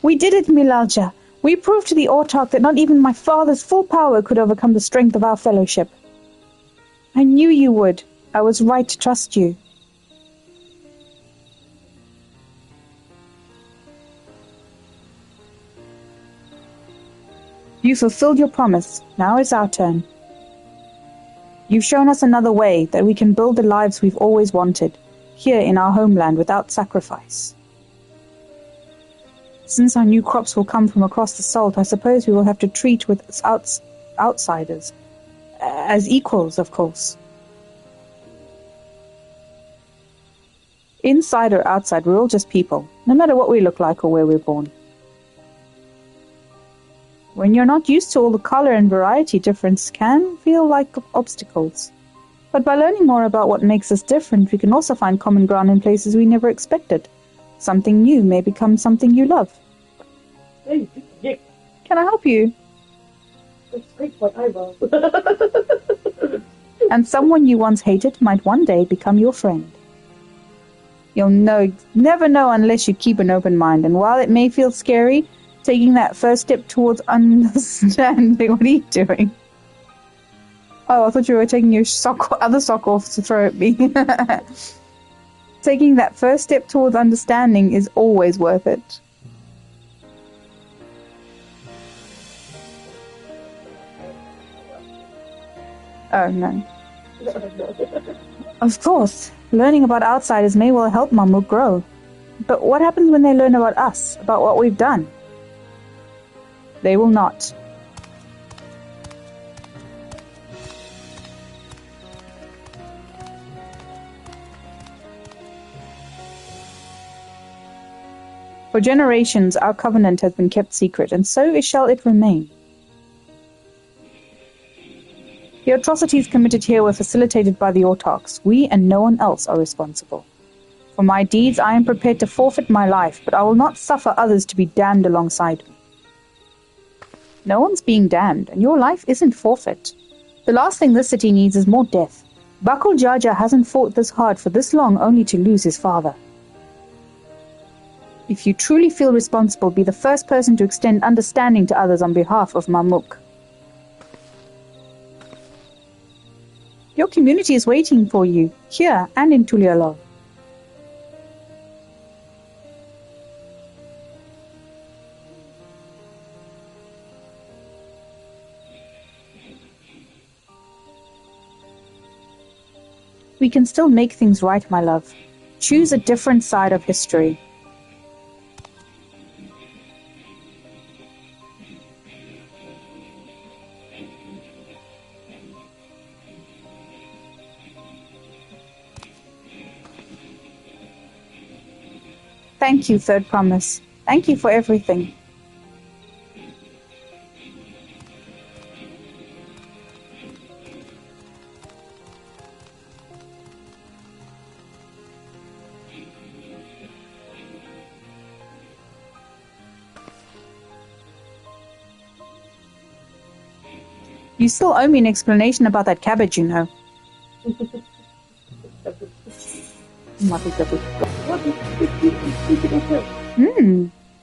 We did it, Milalja. We proved to the Autarch that not even my father's full power could overcome the strength of our fellowship. I knew you would. I was right to trust you. You fulfilled your promise. Now it's our turn. You've shown us another way that we can build the lives we've always wanted, here in our homeland without sacrifice. Since our new crops will come from across the salt, I suppose we will have to treat with outsiders. As equals, of course. Inside or outside, we're all just people, no matter what we look like or where we're born. When you're not used to all the color and variety, difference can feel like obstacles. But by learning more about what makes us different, we can also find common ground in places we never expected. Something new may become something you love. Hey, yeah. Can I help you? It scrapes my eyebrows. And someone you once hated might one day become your friend. You'll never know unless you keep an open mind, and while it may feel scary, taking that first step towards understanding. What are you doing? Oh, I thought you were taking your other sock off to throw at me. Taking that first step towards understanding is always worth it. Oh, no. Of course, learning about outsiders may well help Mamuk grow. But what happens when they learn about us, about what we've done? They will not. For generations, our covenant has been kept secret, and so shall it remain. The atrocities committed here were facilitated by the Autarchs. We and no one else are responsible. For my deeds, I am prepared to forfeit my life, but I will not suffer others to be damned alongside me. No one's being damned, and your life isn't forfeit. The last thing this city needs is more death. Bakul Jaja hasn't fought this hard for this long only to lose his father. If you truly feel responsible, be the first person to extend understanding to others on behalf of Mamuk. Your community is waiting for you, here and in Tulialov. We can still make things right, my love. Choose a different side of history. Thank you, Third Promise. Thank you for everything. You still owe me an explanation about that cabbage, you know.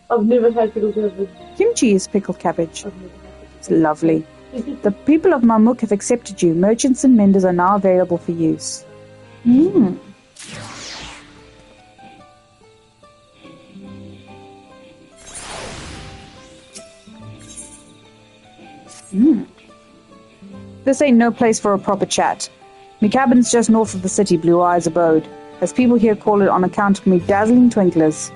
I've never had pickled cabbage. Kimchi is pickled cabbage. It's lovely. The people of Mamuk have accepted you. Merchants and menders are now available for use. This ain't no place for a proper chat. Me cabin's just north of the city, Blue Eyes abode, as people here call it on account of me dazzling twinklers.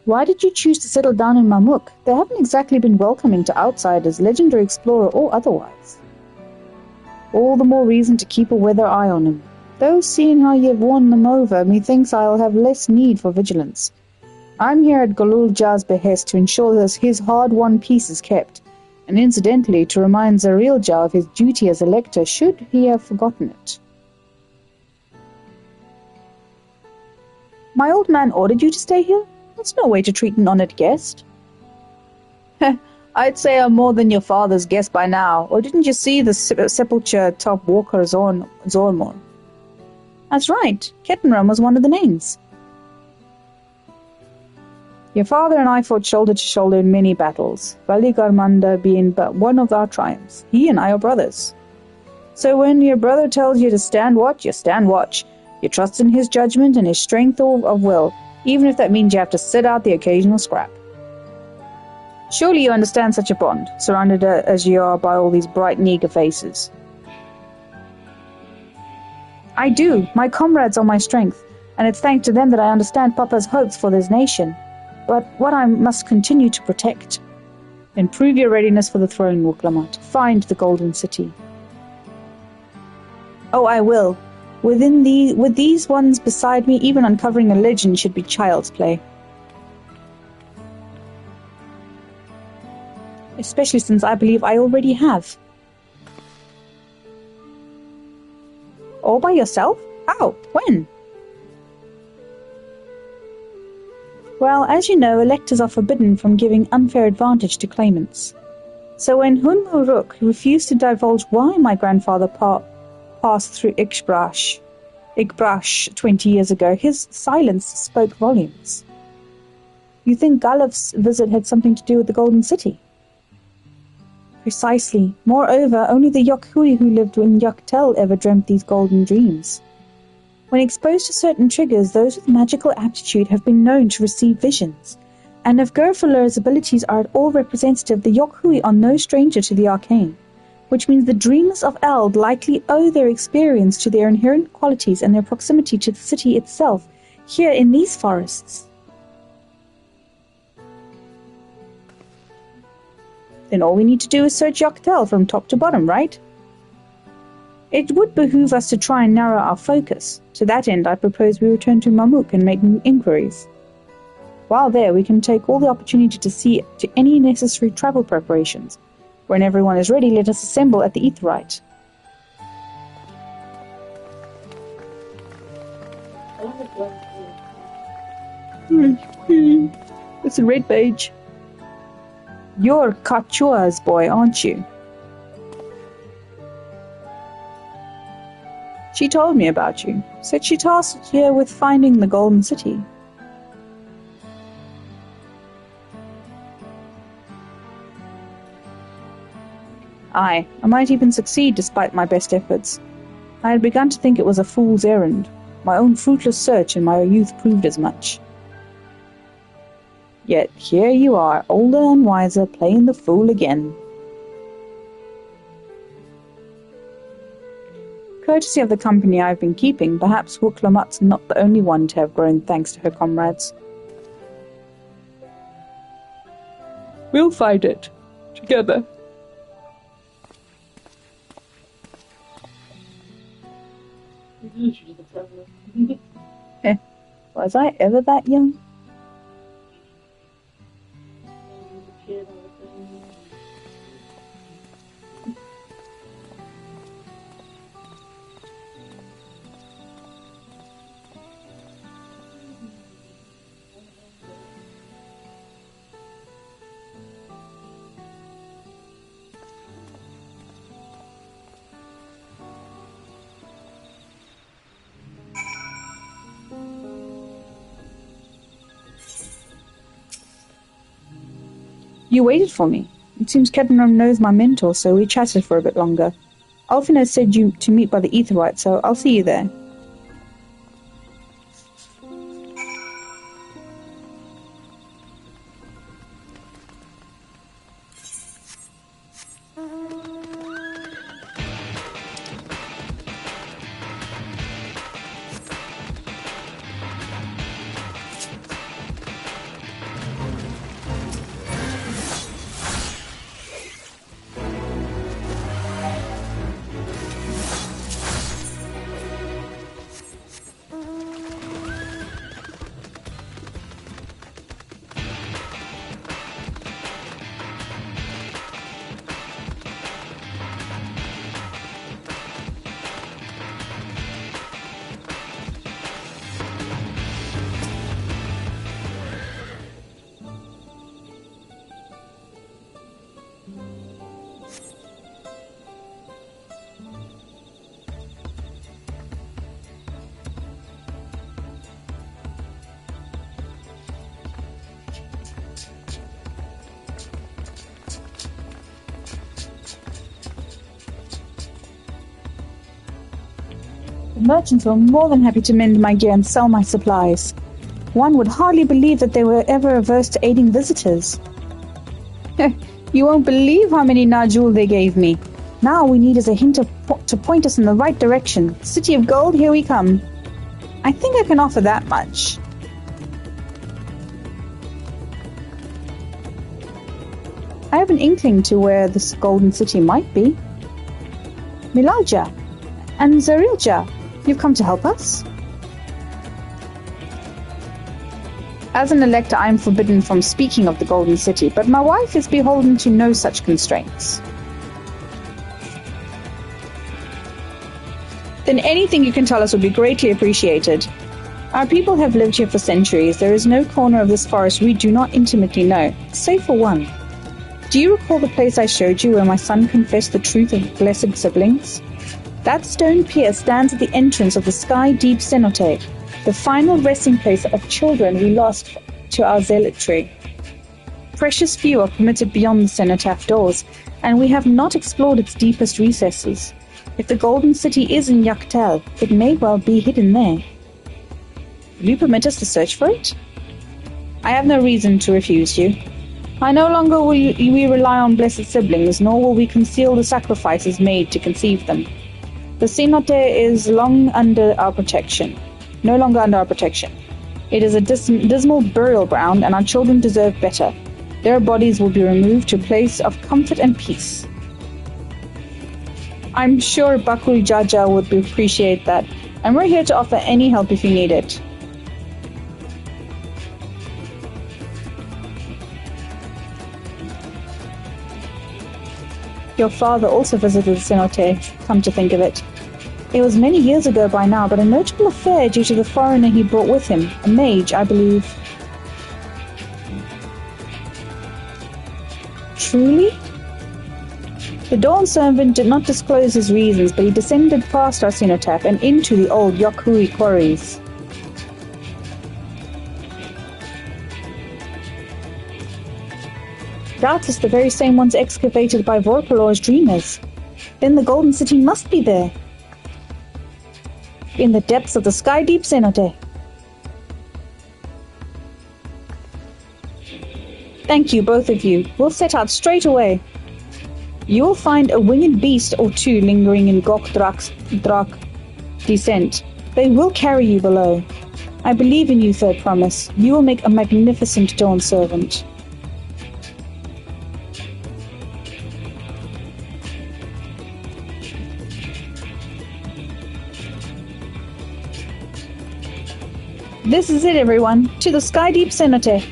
Why did you choose to settle down in Mamuk? They haven't exactly been welcoming to outsiders, legendary explorer or otherwise. All the more reason to keep a weather eye on him. Though seeing how you've won them over, methinks I'll have less need for vigilance. I'm here at Galul Jah's behest to ensure that his hard-won peace is kept, and incidentally to remind Zareel Jah of his duty as Elector should he have forgotten it. My old man ordered you to stay here? That's no way to treat an honored guest. I'd say I'm more than your father's guest by now, or didn't you see the sepulchre top walker Zormor? That's right, Kettenram was one of the names. Your father and I fought shoulder to shoulder in many battles, Vali Garmanda being but one of our triumphs. He and I are brothers. So when your brother tells you to stand watch, you stand watch. You trust in his judgment and his strength of will, even if that means you have to sit out the occasional scrap. Surely you understand such a bond, surrounded as you are by all these bright and eager faces. I do. My comrades are my strength, and it's thanks to them that I understand Papa's hopes for this nation. But what I must continue to protect. Improve your readiness for the throne, Wuklamat. Find the Golden City. Oh, I will. With these ones beside me, even uncovering a legend should be child's play. Especially since I believe I already have. All by yourself? How? When? Well, as you know, electors are forbidden from giving unfair advantage to claimants. So when Hun-Muruk refused to divulge why my grandfather passed through Ikbrash 20 years ago, his silence spoke volumes. You think Galuf's visit had something to do with the Golden City? Precisely. Moreover, only the Yokhui who lived in Yoktel ever dreamt these golden dreams. When exposed to certain triggers, those with magical aptitude have been known to receive visions, and if Gerfalur's abilities are at all representative, the Yokhui are no stranger to the arcane, which means the dreamers of Eld likely owe their experience to their inherent qualities and their proximity to the city itself, here in these forests. Then all we need to do is search Yoktel from top to bottom, right? It would behoove us to try and narrow our focus. To that end, I propose we return to Mamuk and make inquiries. While there, we can take all the opportunity to see to any necessary travel preparations. When everyone is ready, let us assemble at the Aetheryte. It's a red page. You're Kachua's boy, aren't you? She told me about you. Said she tasked you with finding the Golden City. Aye, I might even succeed despite my best efforts. I had begun to think it was a fool's errand. My own fruitless search in my youth proved as much. Yet here you are, older and wiser, playing the fool again. Courtesy of the company I've been keeping, perhaps Wuklamat's not the only one to have grown thanks to her comrades. We'll find it. Together. Was I ever that young? You waited for me. It seems Kettenram knows my mentor, so we chatted for a bit longer. Alfina said you to meet by the Aetheryte, so I'll see you there. The merchants were more than happy to mend my gear and sell my supplies. One would hardly believe that they were ever averse to aiding visitors. You won't believe how many Najul they gave me. Now we need is a hint to point us in the right direction. City of Gold, here we come. I think I can offer that much. I have an inkling to where this golden city might be. Milalja and Zarilja, you've come to help us? As an elector, I am forbidden from speaking of the golden city, but my wife is beholden to no such constraints. Then anything you can tell us would be greatly appreciated. Our people have lived here for centuries. There is no corner of this forest we do not intimately know, save for one. Do you recall the place I showed you where my son confessed the truth of blessed siblings? That stone pier stands at the entrance of the sky-deep cenote, the final resting place of children we lost to our zealotry. Precious few are permitted beyond the cenotaph doors, and we have not explored its deepest recesses. If the golden city is in Yaktel, it may well be hidden there. Will you permit us to search for it? I have no reason to refuse you. I no longer will we rely on blessed siblings, nor will we conceal the sacrifices made to conceive them. The cenote is no longer under our protection. It is a dismal burial ground, and our children deserve better. Their bodies will be removed to a place of comfort and peace. I'm sure Bakul Jaja would appreciate that, and we're here to offer any help if you need it. Your father also visited the cenote, come to think of it. It was many years ago by now, but a notable affair due to the foreigner he brought with him, a mage, I believe. Truly? The Dawn Servant did not disclose his reasons, but he descended past our cenotaph and into the old Yokhui quarries. Doubtless the very same ones excavated by Vorpalor's dreamers. Then the Golden City must be there. In the depths of the sky-deep cenote. Thank you, both of you. We'll set out straight away. You'll find a winged beast or two lingering in Drak descent. They will carry you below. I believe in you, Third Promise. You will make a magnificent Dawn Servant. This is it, everyone. To the sky-deep cenote.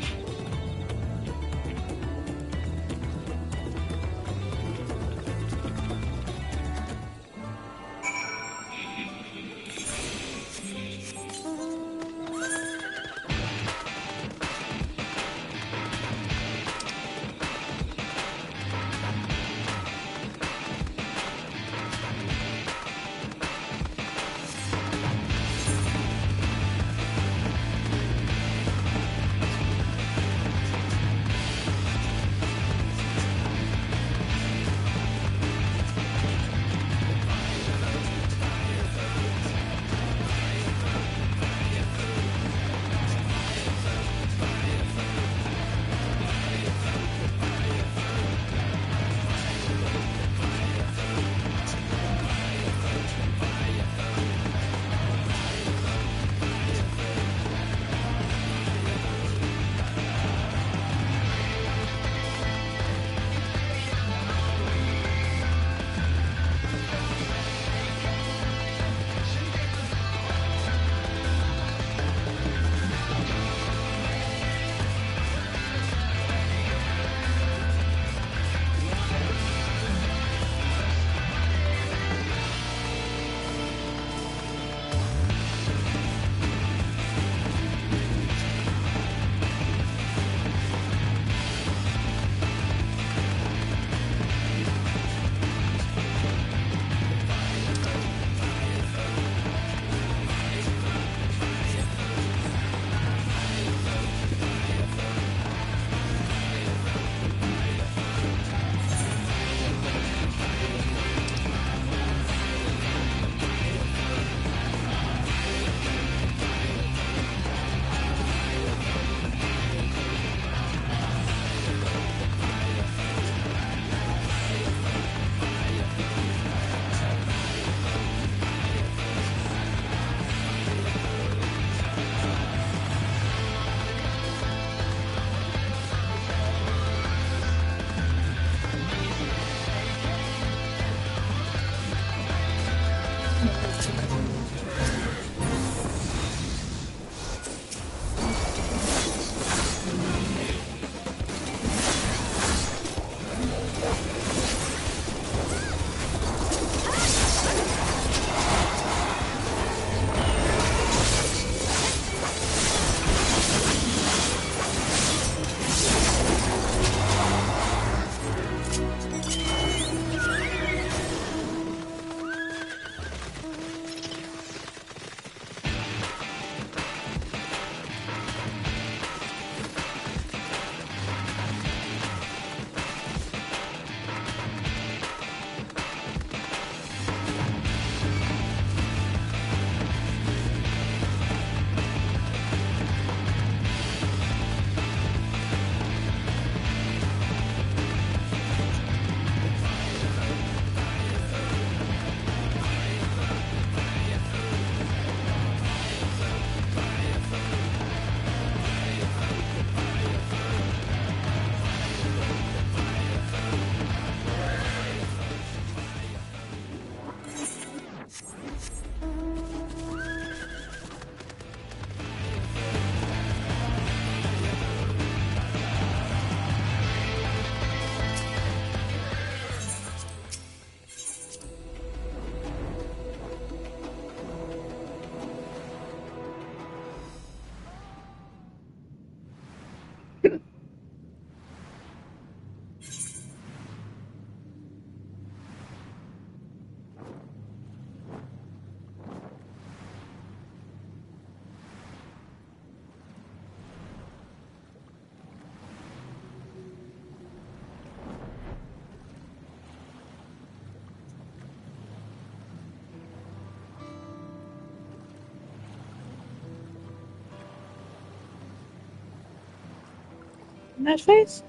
In that face?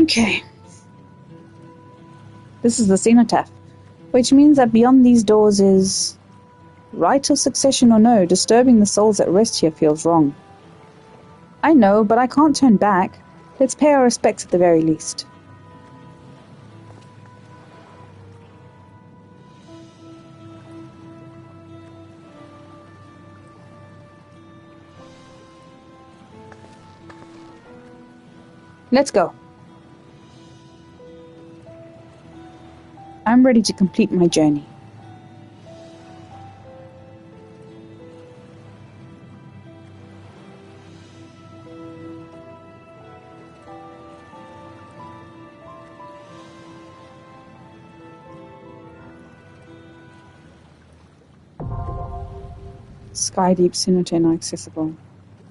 Okay. This is the cenotaph, which means that beyond these doors is... right of succession or no, disturbing the souls at rest here feels wrong. I know, but I can't turn back. Let's pay our respects at the very least. Let's go. I'm ready to complete my journey. Sky Deep Cenote inaccessible.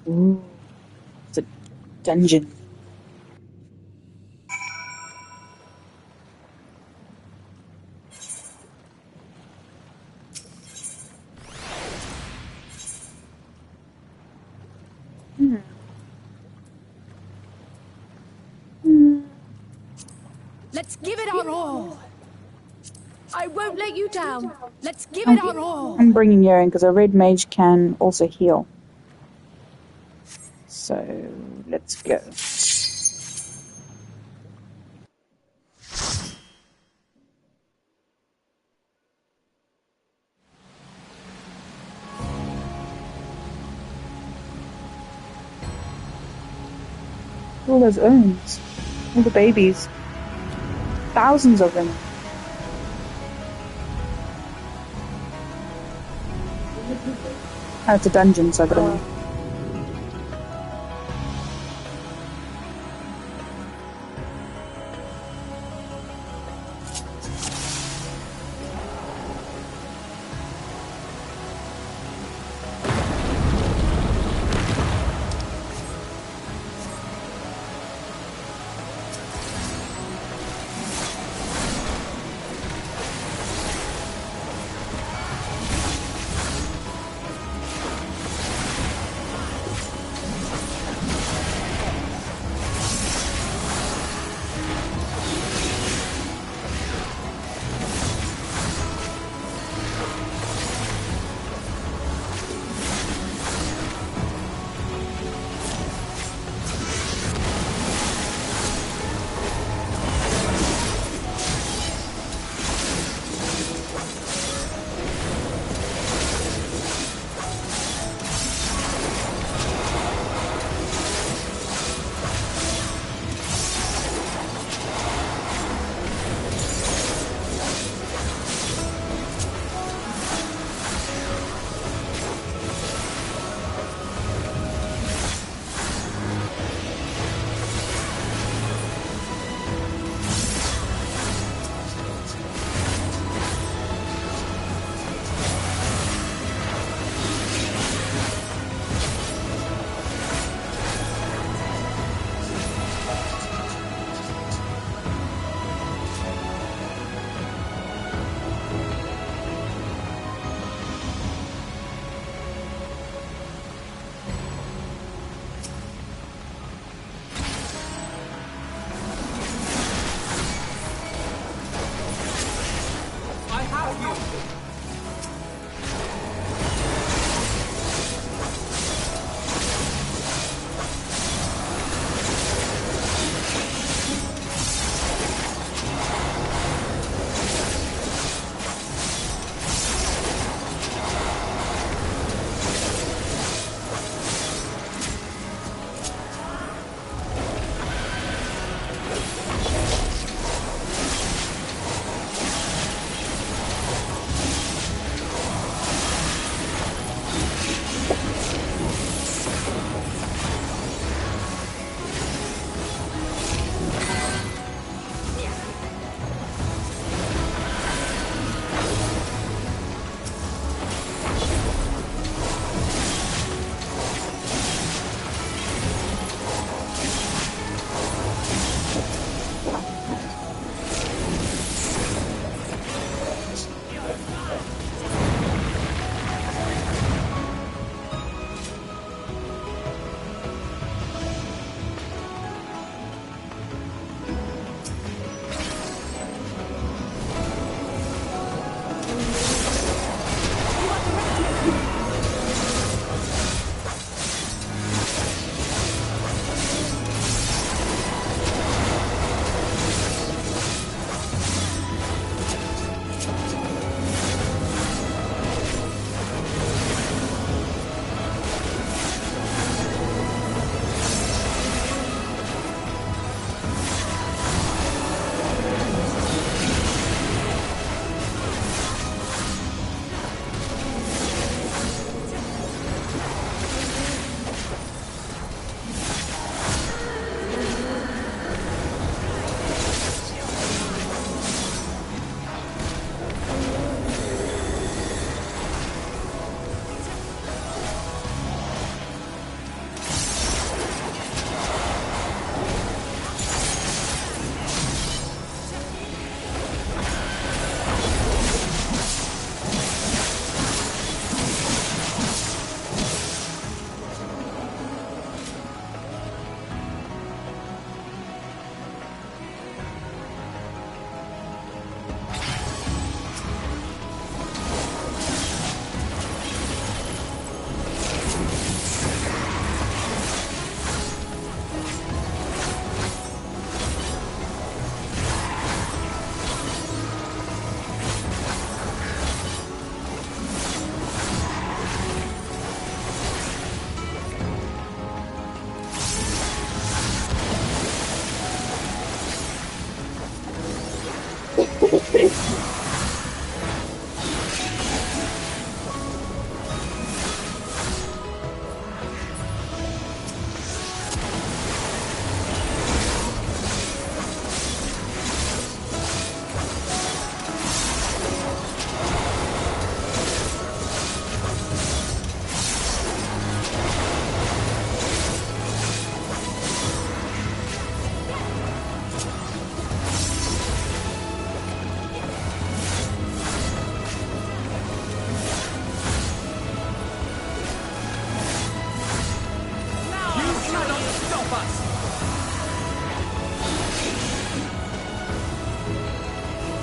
Ooh, it's a dungeon. Let's give it our all. I won't let you down. Let's give it our all. I'm bringing you in because a red mage can also heal. So, let's go. All those urns. All the babies. Thousands of them. Oh, it's a dungeon, so I don't...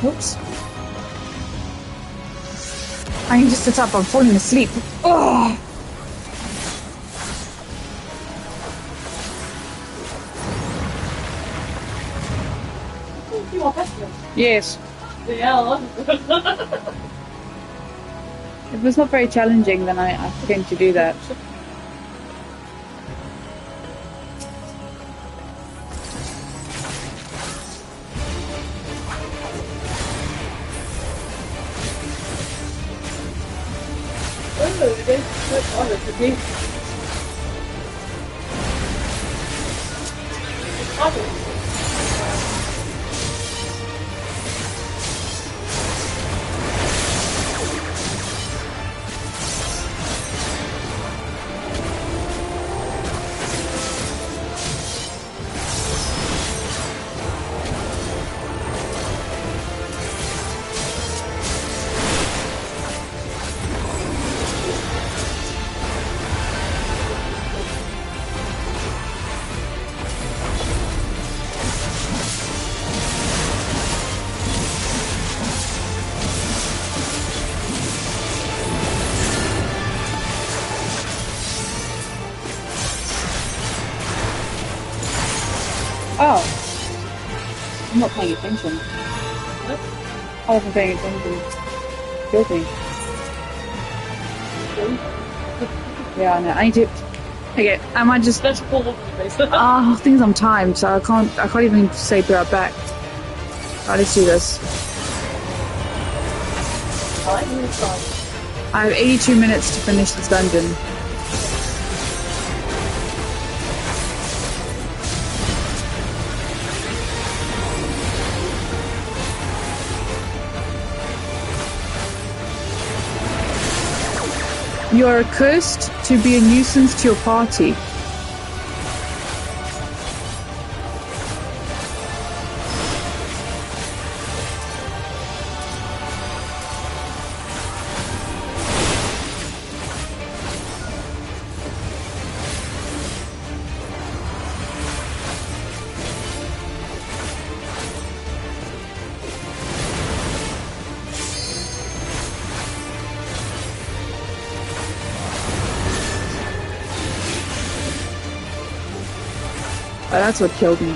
Oops. I need to sit up. I'm falling asleep. Oh. You want petrol? Yes. Yeah. If it's not very challenging, then I tend to do that. Oh. I'm not paying attention. What? I wasn't paying attention. Killed me. Yeah, I know. I need to... Okay, I might just... Let's pull up the face. things I'm timed, so I can't even say be right back. Alright, let's do this. I have 82 minutes to finish this dungeon. You are cursed to be a nuisance to your party. Oh, that's what killed me.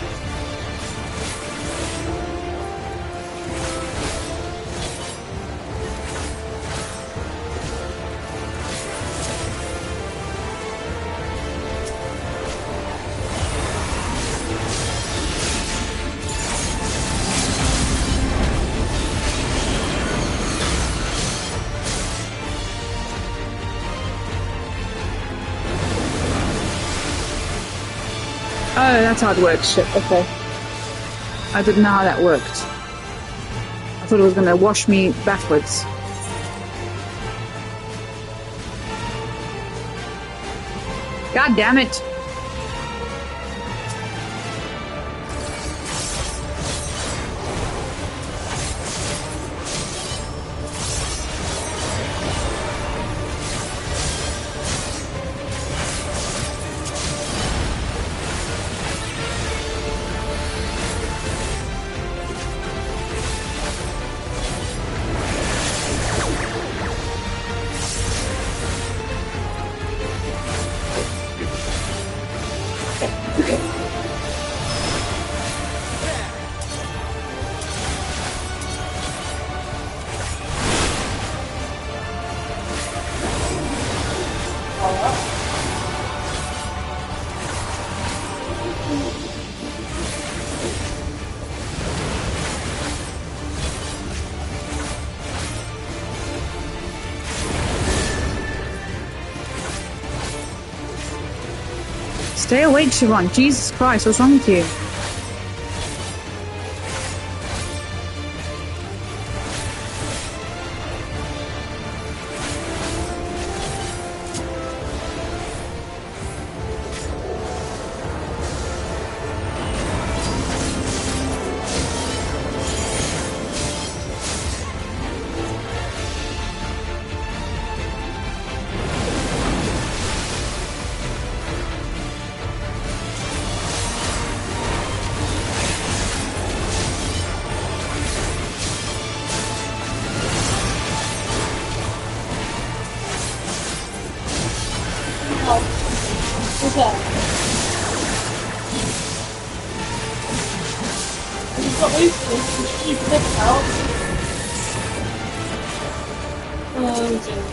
Oh, that's how it works. Shit, okay. I didn't know how that worked. I thought it was going to wash me backwards. God damn it! Stay awake, Siobhan. Jesus Christ, what's wrong with you? What's that? I just got moved to this stupid little house. Oh dear.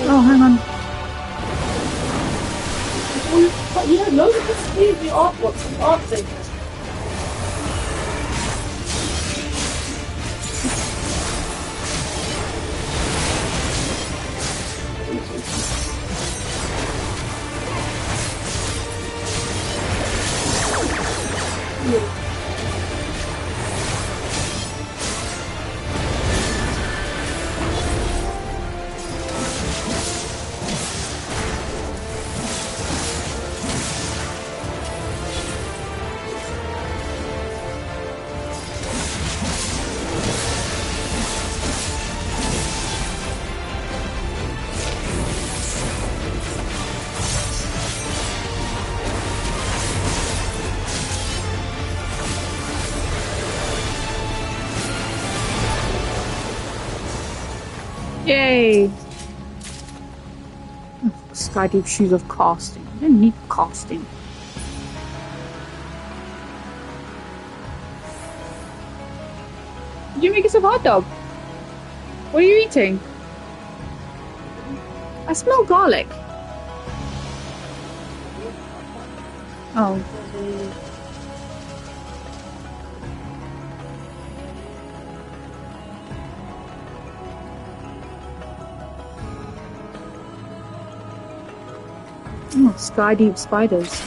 Oh, hang on. But you don't know that this is the artworks and art things. Yay! Sky deep shoes of casting. I don't need casting. Did you make us a hot dog? What are you eating? I smell garlic. Oh. Oh, sky deep spiders.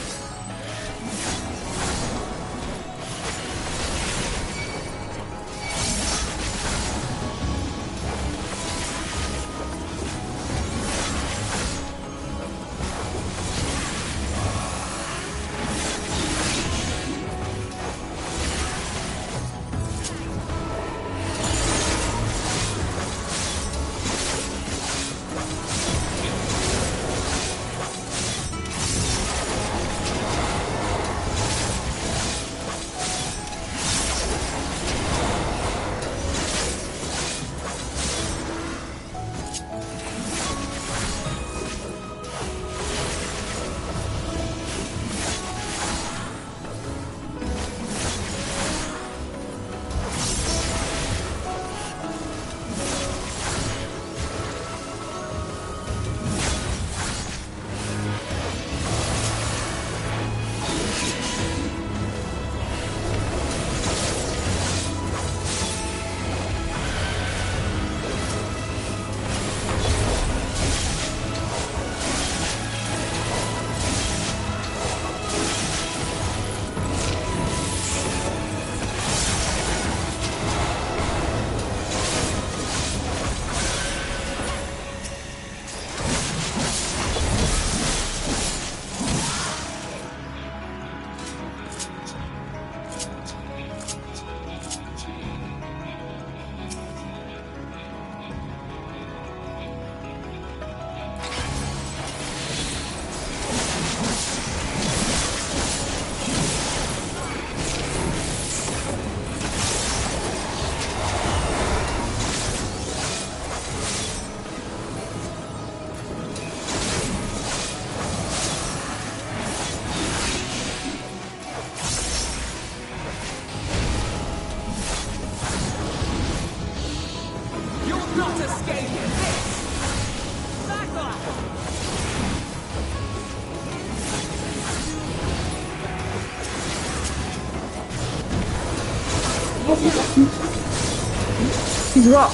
He's rock,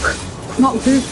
not goop.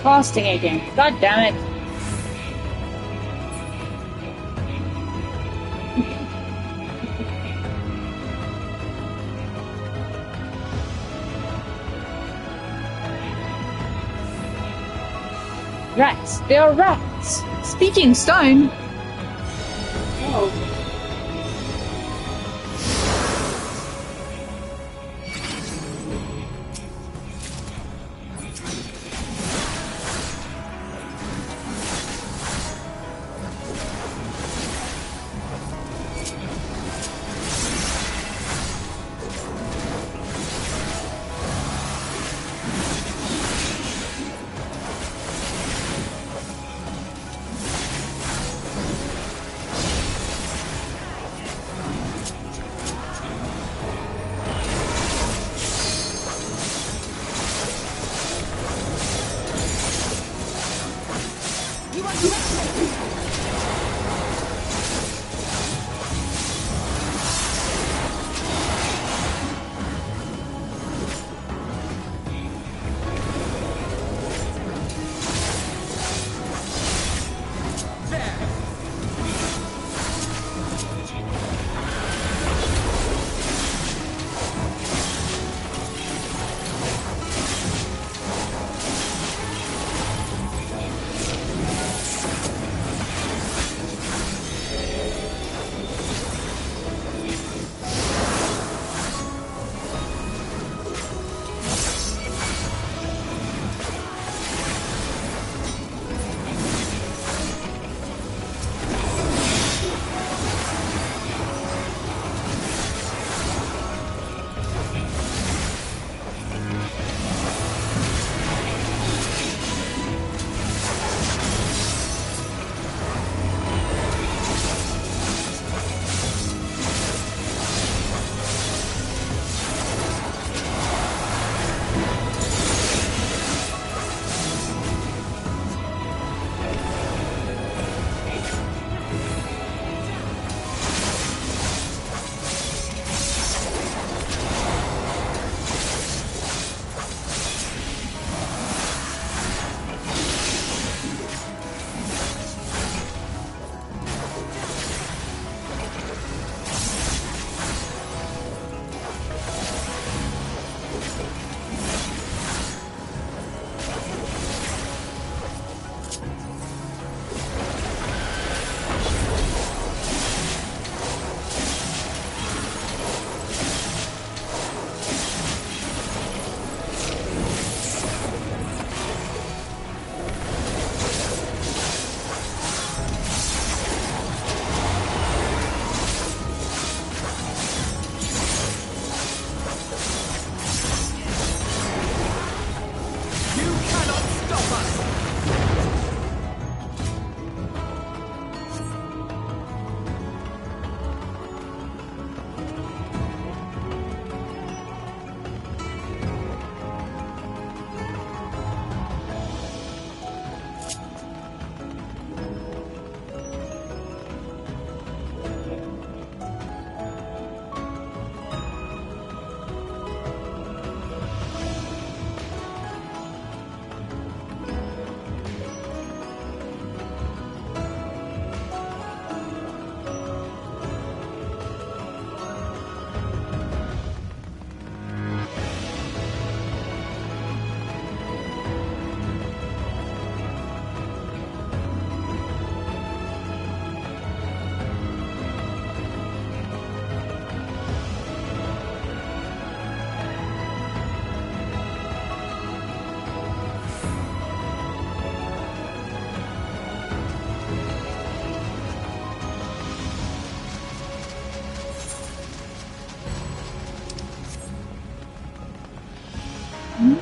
casting again. God damn it. Rats. They are rats. Speaking stone. Oh.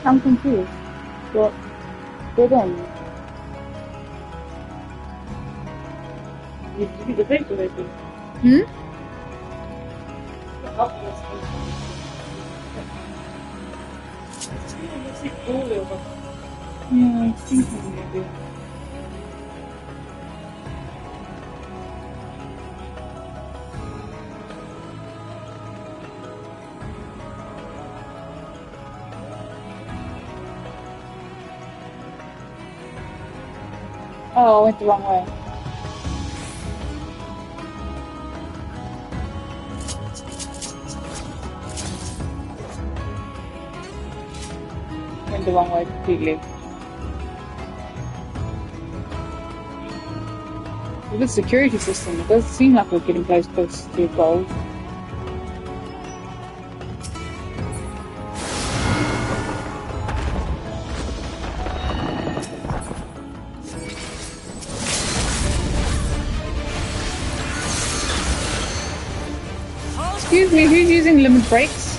I'm confused. What? Dead end. You see the picture with you. Hmm? Yeah, I think maybe. Oh, I went the wrong way. Went the wrong way completely. With the security system, it does seem like we're getting close to gold. Excuse me, who's using limit breaks?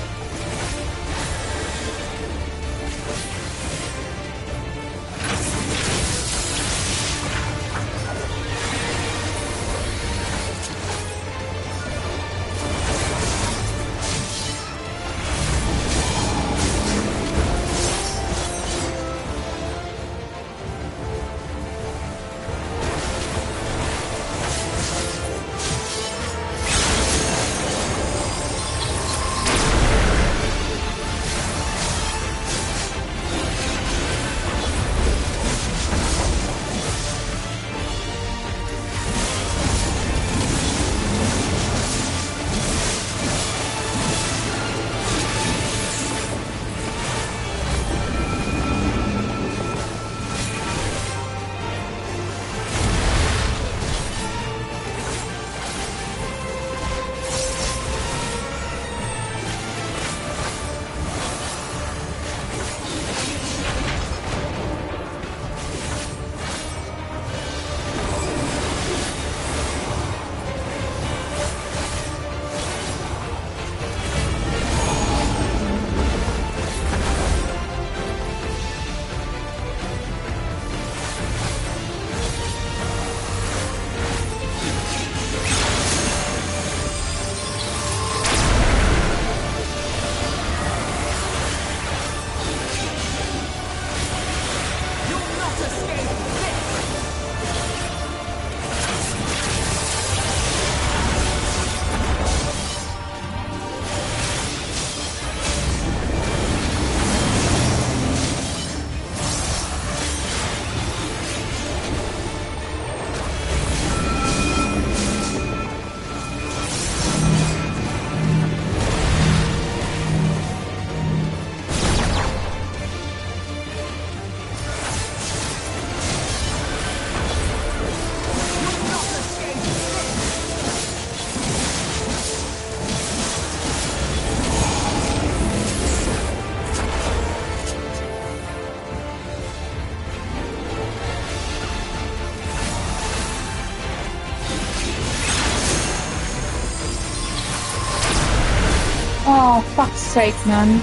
Oh, fuck's sake, man.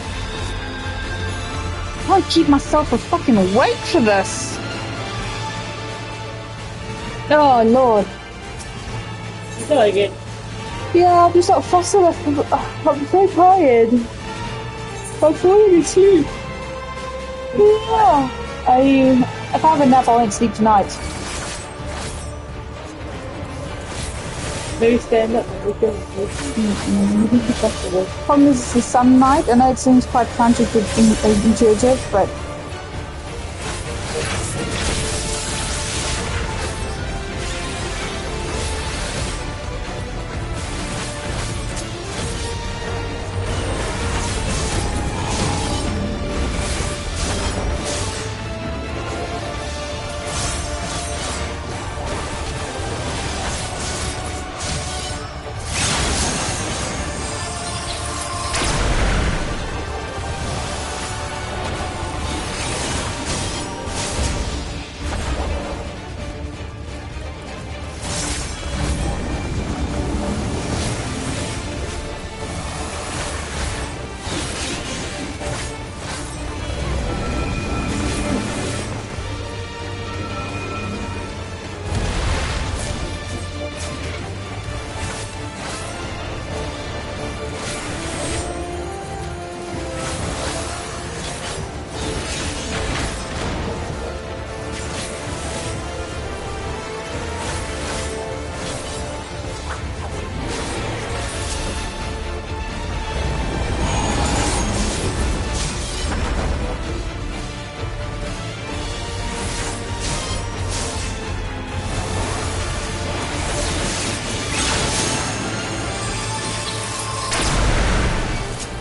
I can't keep myself fucking awake for this. Oh, Lord. You feel like it? Yeah, I'm just not fossil. I'm so tired. I'm falling asleep. Yeah. If I have a nap, I won't sleep tonight. Maybe stand up and look at it. Problem is it's the sunlight. I know it seems quite counterintuitive, but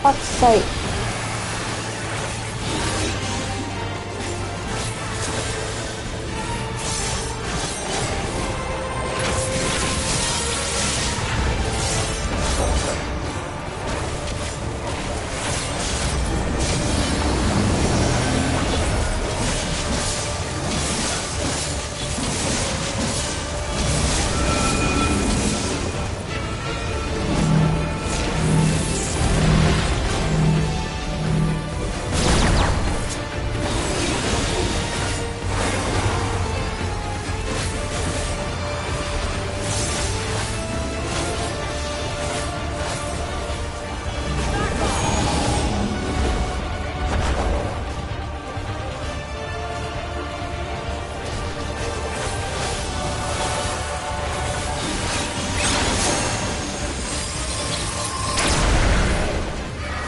Fuck's sake.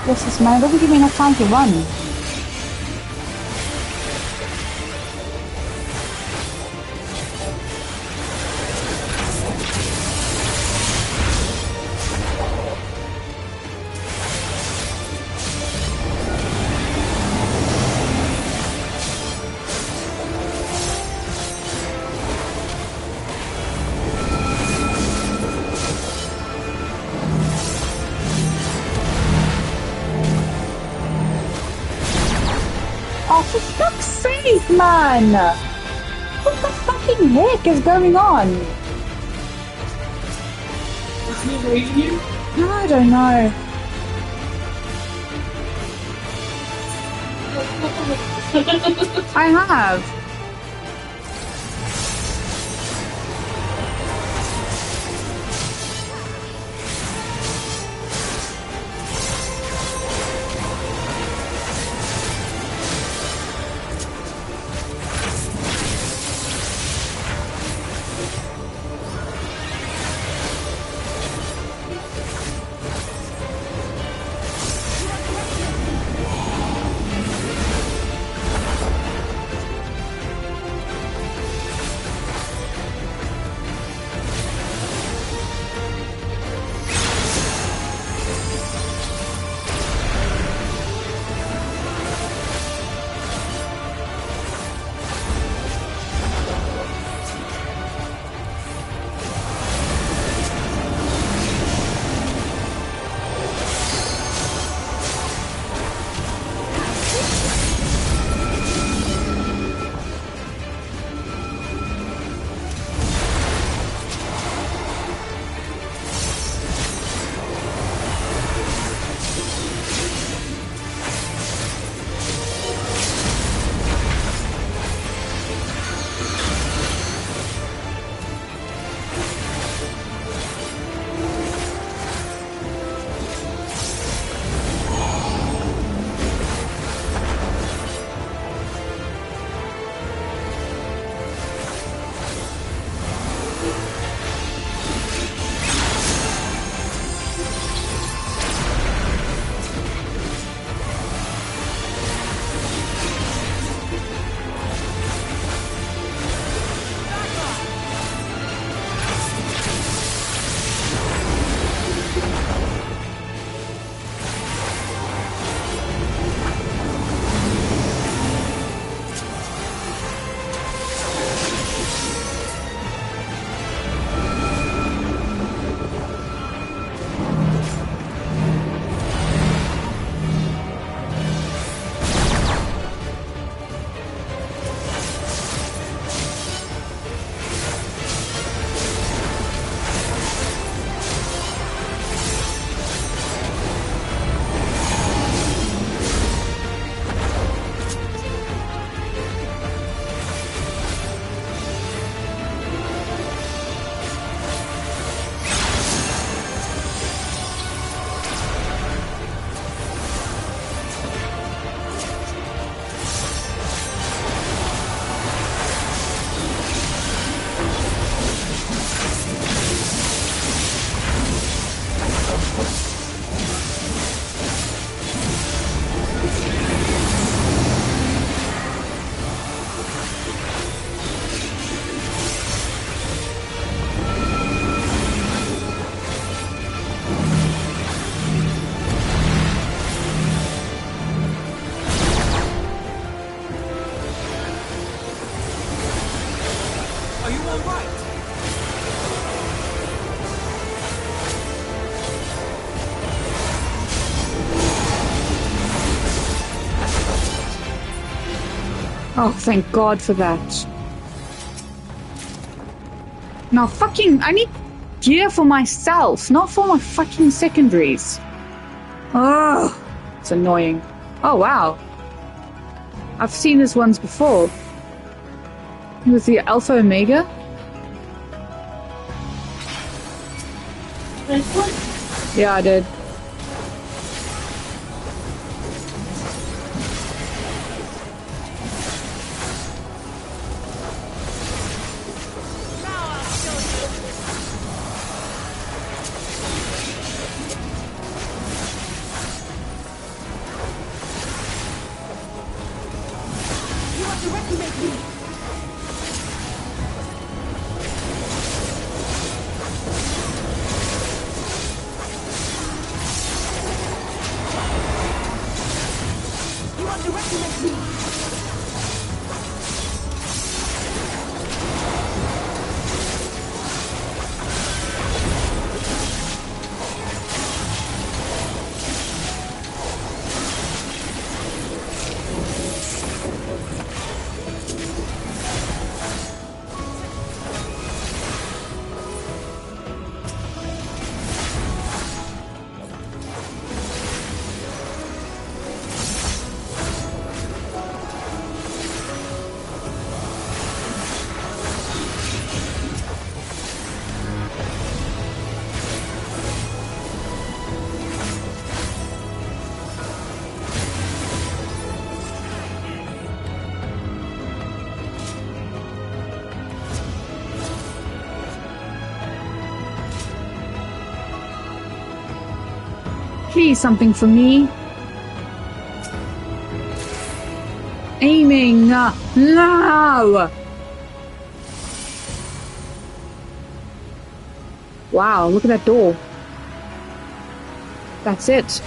This man doesn't give me enough time to run. Oh, for fuck's sake, man! What the fucking heck is going on? Is he raiding you? I don't know. I have. Oh, thank God for that. Now, fucking, I need gear for myself, not for my fucking secondaries. Oh, it's annoying. Oh, wow. I've seen this once before. With the Alpha Omega. Yeah, I did. Please, something for me. Aiming. No! Wow, look at that door. That's it.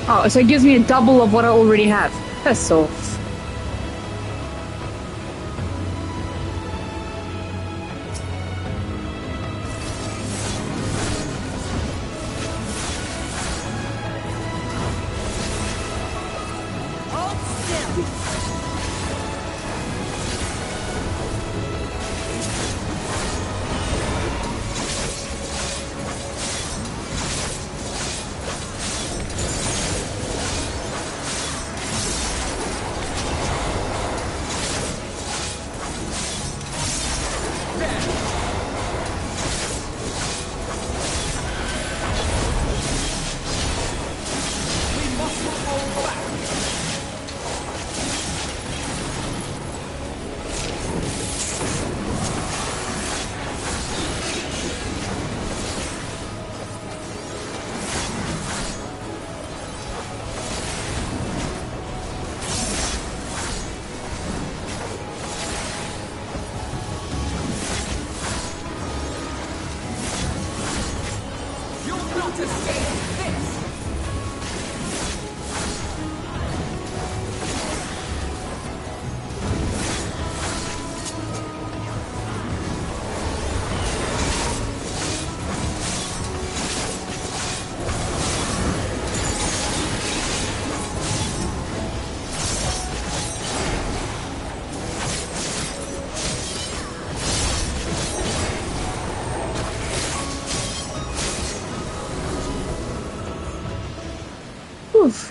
Oh, so it gives me a double of what I already have. Piss off.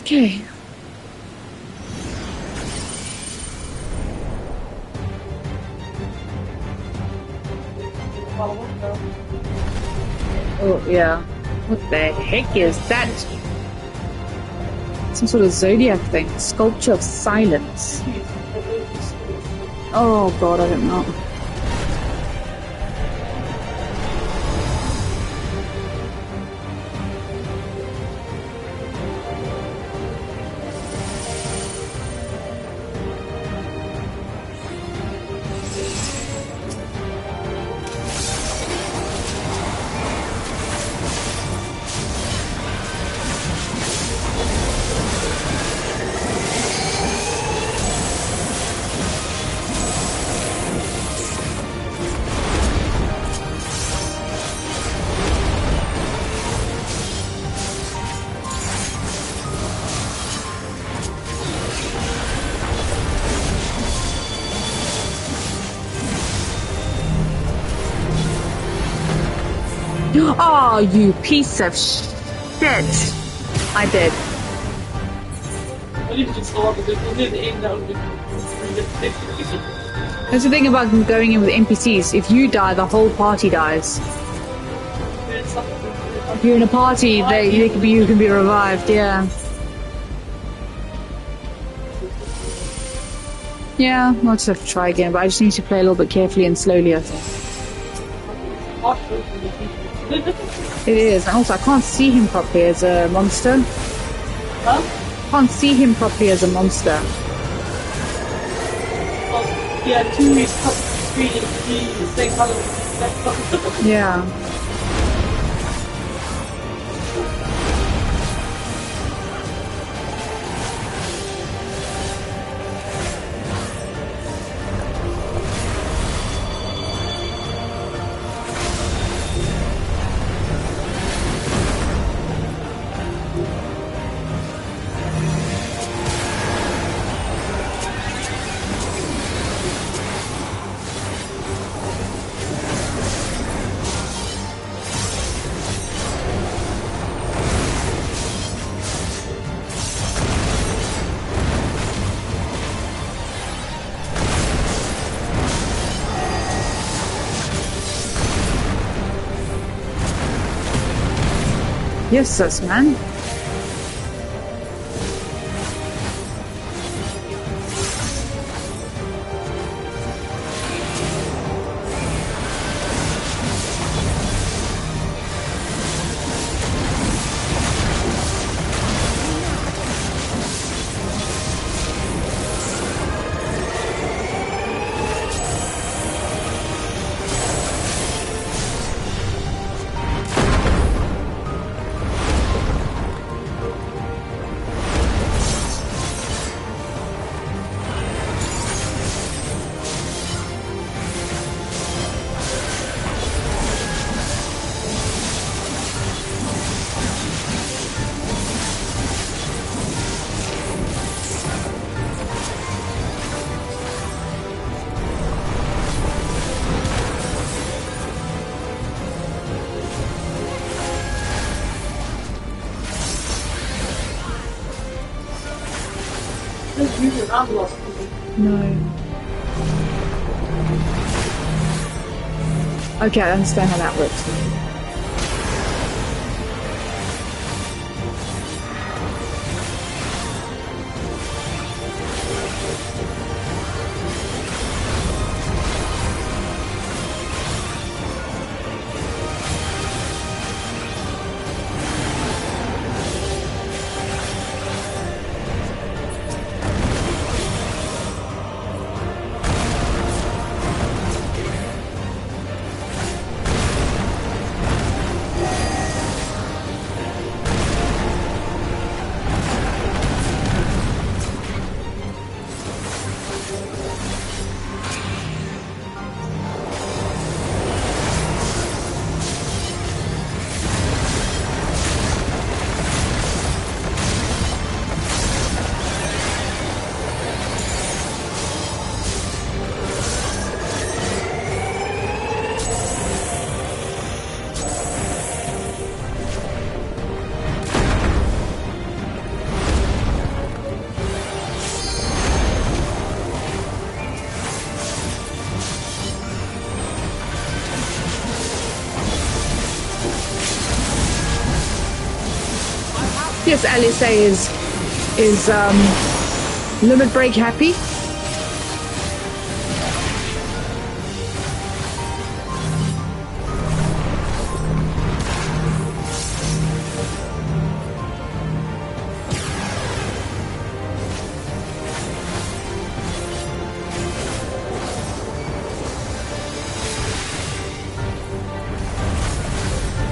Okay. Oh, yeah. What the heck is that? Some sort of zodiac thing. Sculpture of silence. Oh god, I don't know. Oh, you piece of shit! I did. That's the thing about going in with NPCs. If you die, the whole party dies. If you're in a party, you can be revived. Yeah. Yeah, I'll just have to try again, but I just need to play a little bit carefully and slowly, I think. It is, and also I can't see him properly as a monster. Huh? Can't see him properly as a monster. Yeah, 2 is cut screen is the same color as that. Yeah. Yes, sis, man. No. Okay, I understand how that works. Yes, LSA is limit break happy.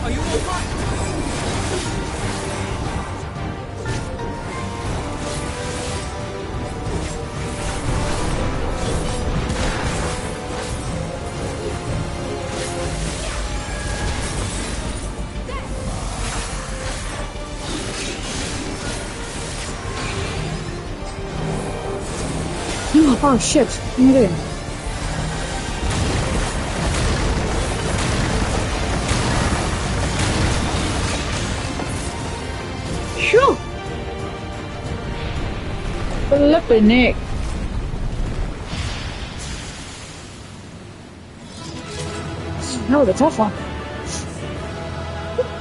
Are you all right? Oh shit, what am I doing? Sure. Flippin' Nick. No, the tough one.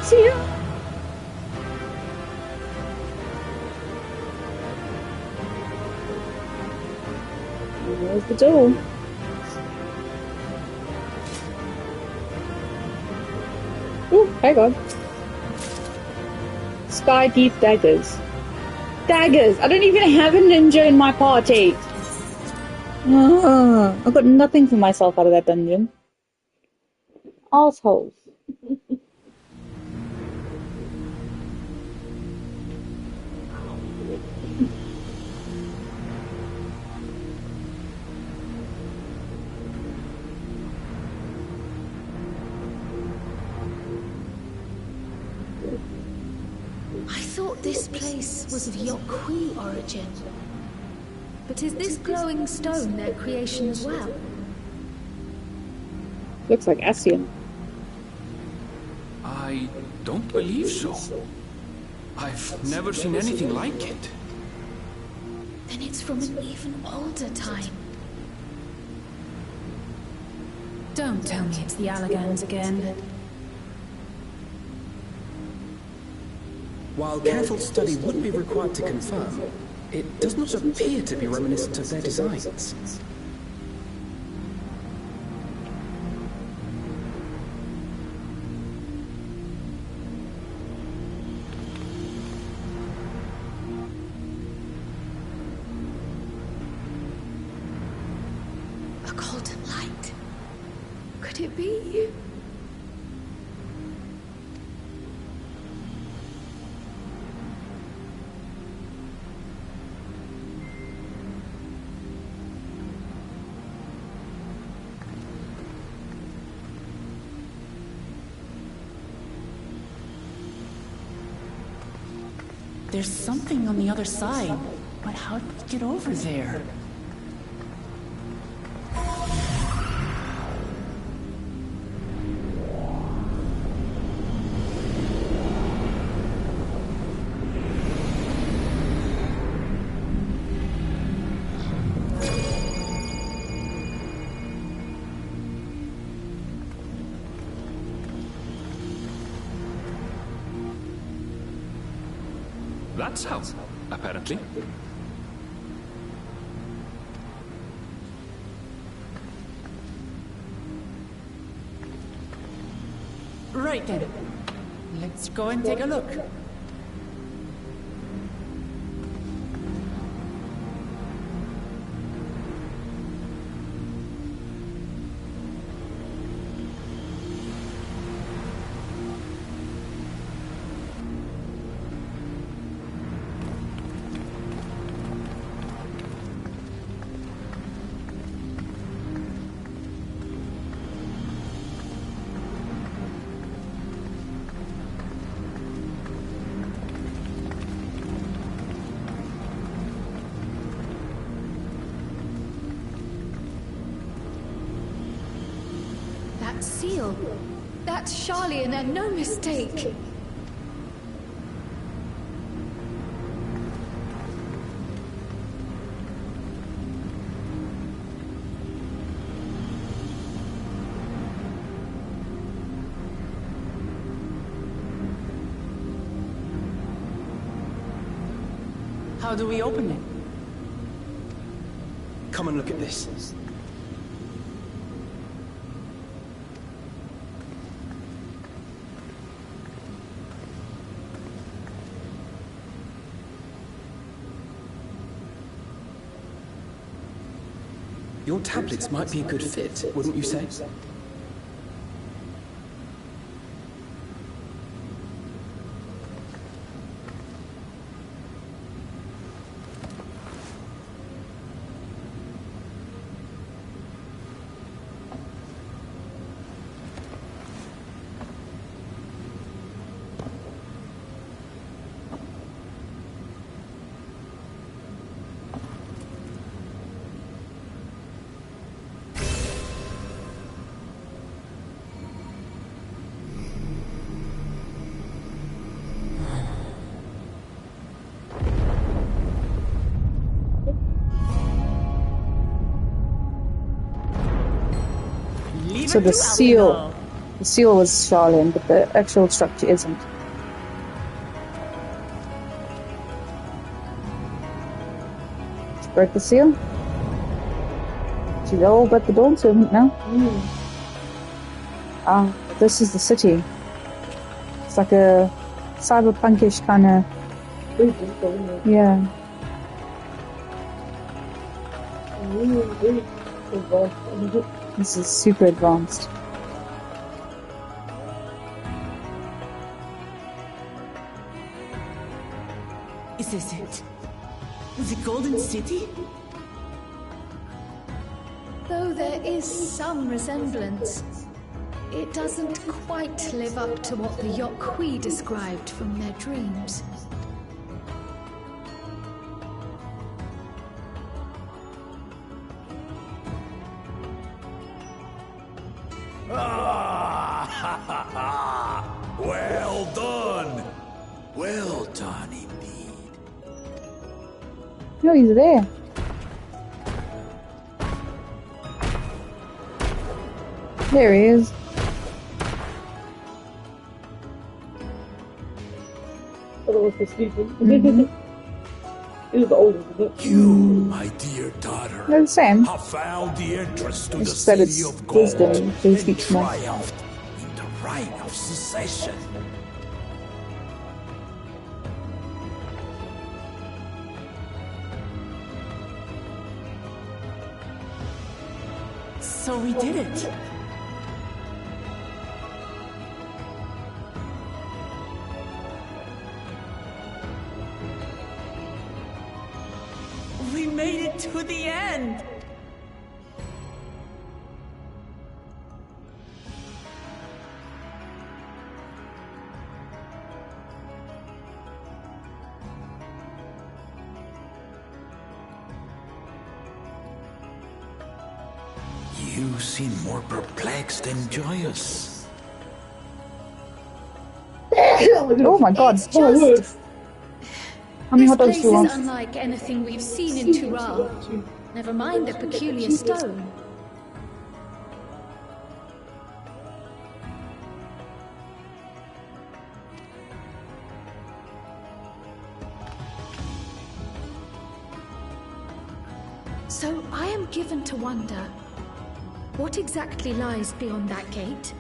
See ya. There's the door. Oh, hang on. Sky Deep Daggers. Daggers! I don't even have a ninja in my party! I got nothing for myself out of that dungeon. Assholes. I thought this place was of Yokwi origin. But is this glowing stone their creation as well? Looks like Asian. I don't believe so. I've never seen anything like it. Then it's from an even older time. Don't tell me it's the Allagans again. While careful study would be required to confirm, it does not appear to be reminiscent of their designs. A golden light. Could it be? There's something on the other side, but how did we get over there? That's how, apparently. Right then. Let's go and take a look. That seal. That's Charlian and no mistake. How do we open it? Come and look at this. Your tablets might be a good fit, wouldn't you say? So the seal was Charlene, but the actual structure isn't. Let's break the seal. She's all but the dawn servant now. Ah, this is the city. It's like a cyberpunkish kind of. Yeah. This is super advanced. Is this it? The Golden City? Though there is some resemblance, it doesn't quite live up to what the Yokwi described from their dreams. Well done! Well done indeed. No, he's there. There he is. He was the oldest, isn't it? You, my dear daughter, They're the same. have found the entrance to the It's that city it's of gold wisdom, so he and speaks more. triumphed in the right of secession. So we did it. We made it to the end. You seem more perplexed than joyous. Oh my god. It's just... How many This hot dogs place do you is want? unlike anything we've seen in Tural. Never mind the peculiar stone. So I am given to wonder, what exactly lies beyond that gate?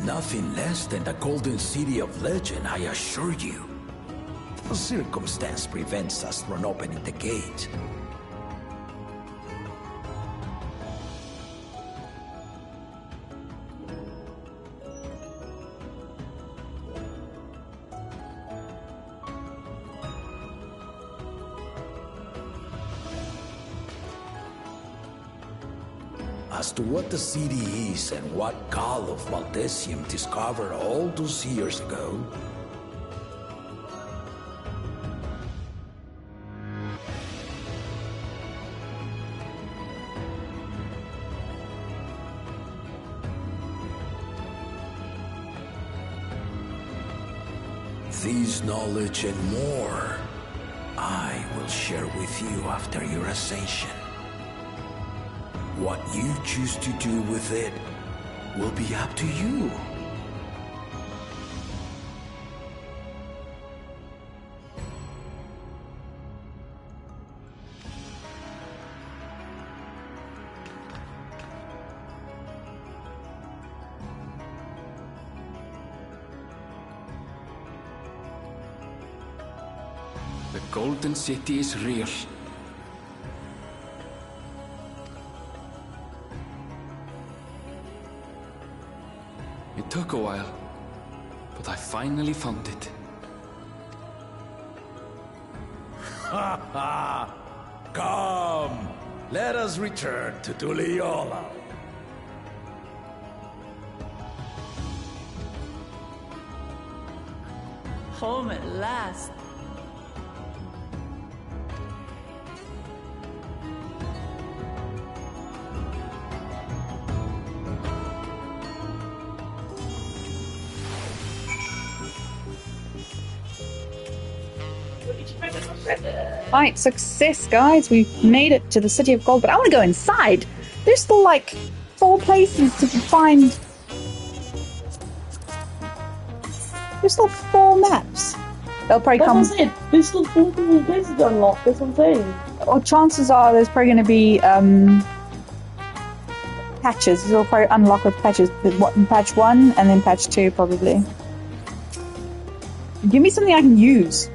Nothing less than the Golden City of Legend, I assure you. The circumstance prevents us from opening the gate. As to what the city is and what Gall of Valdesium discovered all those years ago, this knowledge and more, I will share with you after your ascension. What you choose to do with it will be up to you. The Golden City is real. It took a while, but I finally found it. Ha ha! Come! Let us return to Tuliola. Home at last. Right, success, guys. We've made it to the City of Gold, but I want to go inside. There's still like 4 places to find. There's still 4 maps. They'll probably That's come. what I'm saying. There's still 4 places to unlock. That's what I'm saying. Or chances are there's probably going to be patches. They'll probably unlock with patches. Patch 1 and then patch 2 probably. Give me something I can use.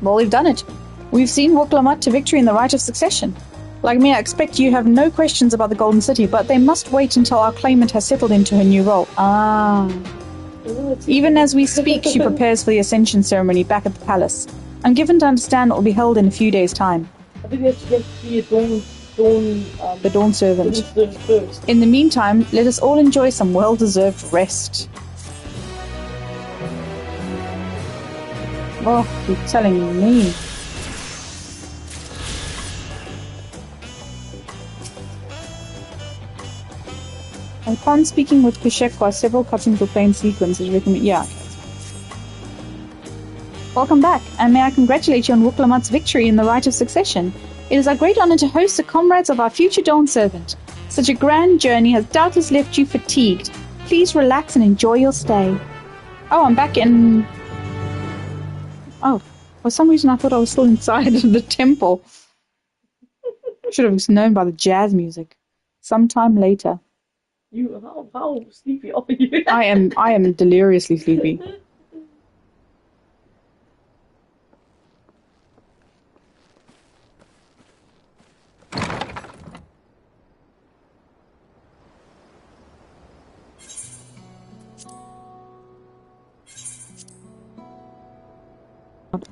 Well, we've done it. We've seen Wuklamat to victory in the right of succession. Like me, I expect you have no questions about the Golden City, but they must wait until our claimant has settled into her new role. Ah. Even as we speak, she prepares for the Ascension ceremony back at the palace. I'm given to understand it will be held in a few days' time. I think we have to get the The Dawn Servant. first. In the meantime, let us all enjoy some well-deserved rest. Oh, you're telling me. Upon speaking with Kushekwa, several cutscenes were playing sequences recommend. Yeah. Welcome back, and may I congratulate you on Wuklamat's victory in the right of succession. It is our great honor to host the comrades of our future Dawn Servant. Such a grand journey has doubtless left you fatigued. Please relax and enjoy your stay. Oh, I'm back in... Oh, for some reason I thought I was still inside the temple. Should have known by the jazz music. Sometime later. How sleepy are you? I am deliriously sleepy.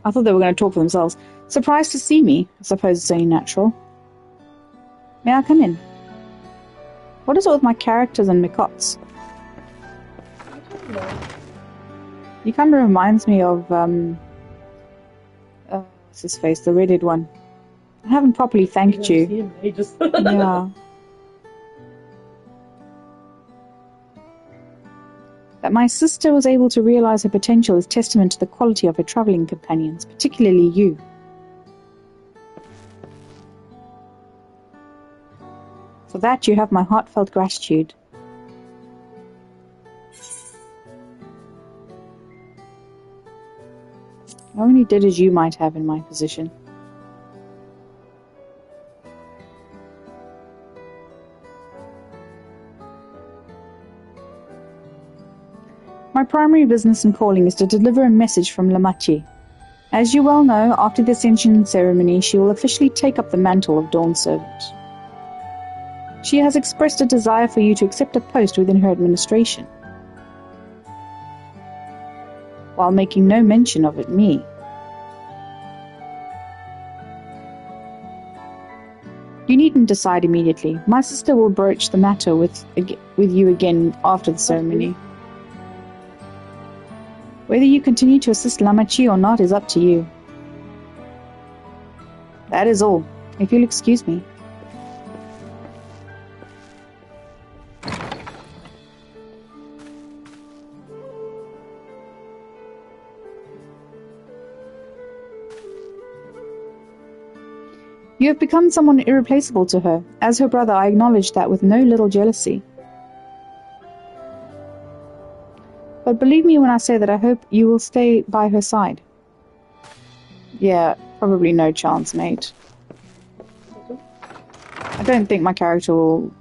I thought they were going to talk for themselves. Surprised to see me? I suppose it's only natural. May I come in? What is it with my characters and Mikots? He kind of reminds me of, what's his face? The redhead one. I haven't properly thanked you. Yeah. That my sister was able to realize her potential is testament to the quality of her traveling companions, particularly you. For that you have my heartfelt gratitude. I only did as you might have in my position. My primary business and calling is to deliver a message from Lamachi. As you well know, after the Ascension ceremony, she will officially take up the mantle of Dawn Servant. She has expressed a desire for you to accept a post within her administration, while making no mention of it me. You needn't decide immediately. My sister will broach the matter with you again after the ceremony. Whether you continue to assist Lamachi or not is up to you. That is all, if you'll excuse me. You have become someone irreplaceable to her. As her brother, I acknowledge that with no little jealousy. But believe me when I say that I hope you will stay by her side. Yeah, probably no chance, mate. I don't think my character will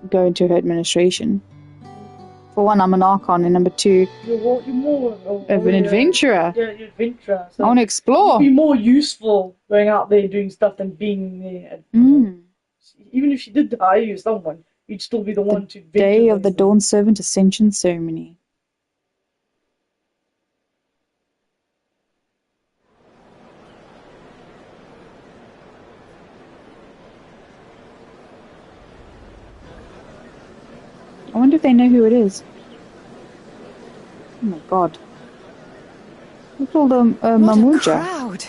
go into her administration. For one, I'm an Archon, and number two, You're more of an adventurer. Yeah, you're an adventurer. So I want to explore. you'd be more useful going out there doing stuff than being there. Even if she did hire you someone, you'd still be the one to venture. Day of the Dawn Servant Ascension Ceremony. I wonder if they know who it is. Oh my god. Look at all the Mamuja. What a crowd!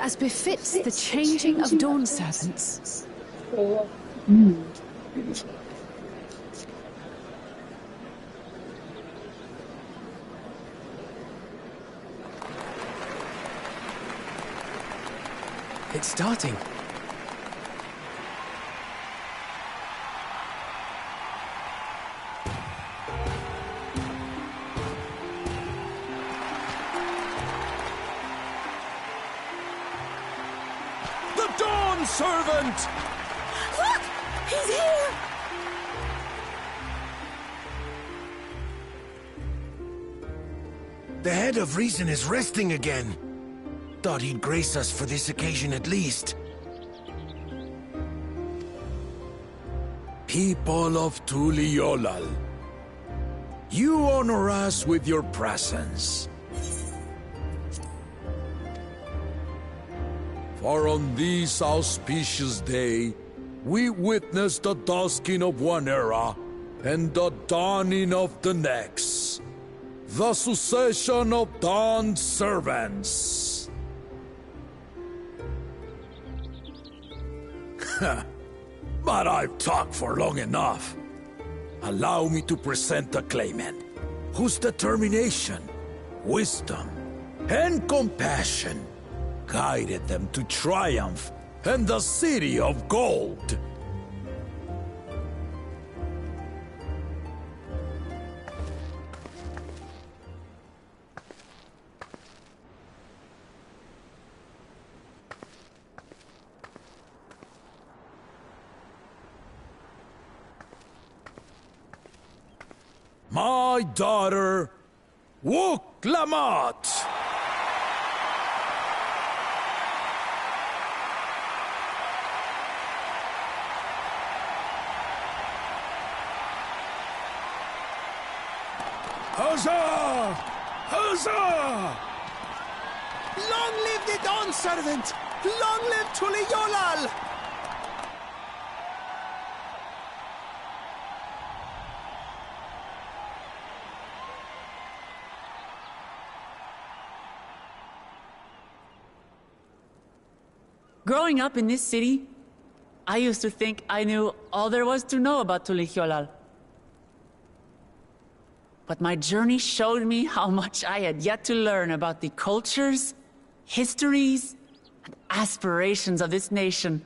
As befits the changing of Dawn Servants. It's starting. Servant! Look! He's here! The head of reason is resting again. Thought he'd grace us for this occasion at least. People of Tuliolal, you honor us with your presence. For on this auspicious day, we witness the dusking of one era and the dawning of the next. The succession of Dawn Servants. But I've talked for long enough. Allow me to present the claimant, whose determination, wisdom, and compassion guided them to triumph and the City of Gold. My daughter, Wuk-Lamat. Huzzah! Huzzah! Long live the Dawn Servant! Long live Tuliolal! Growing up in this city, I used to think I knew all there was to know about Tuliolal. But my journey showed me how much I had yet to learn about the cultures, histories, and aspirations of this nation.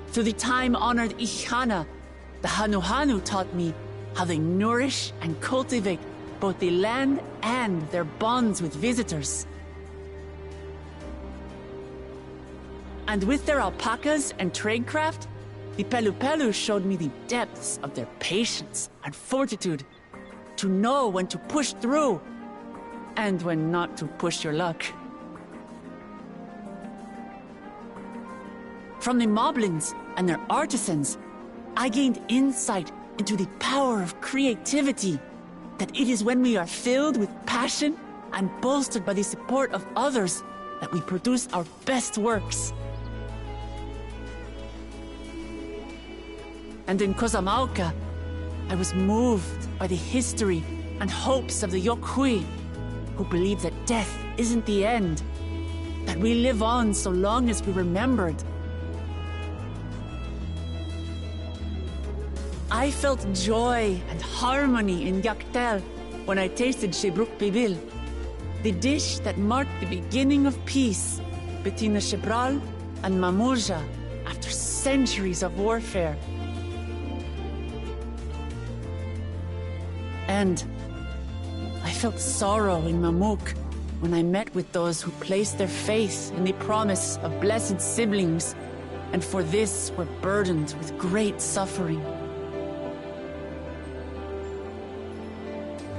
Through the time-honored Ihana, the Hanuhanu taught me how they nourish and cultivate both the land and their bonds with visitors. And with their alpacas and tradecraft, the Pelupelu showed me the depths of their patience and fortitude, to know when to push through and when not to push your luck. From the Moblins and their artisans, I gained insight into the power of creativity, that it is when we are filled with passion and bolstered by the support of others that we produce our best works. And in Kozamauka, I was moved by the history and hopes of the Yokhui, who believe that death isn't the end, that we live on so long as we're remembered. I felt joy and harmony in Yaktel when I tasted Shebruk Bibil, the dish that marked the beginning of peace between the Shebral and Mamurja after centuries of warfare. And I felt sorrow in Mamuk when I met with those who placed their faith in the promise of blessed siblings and for this we're burdened with great suffering.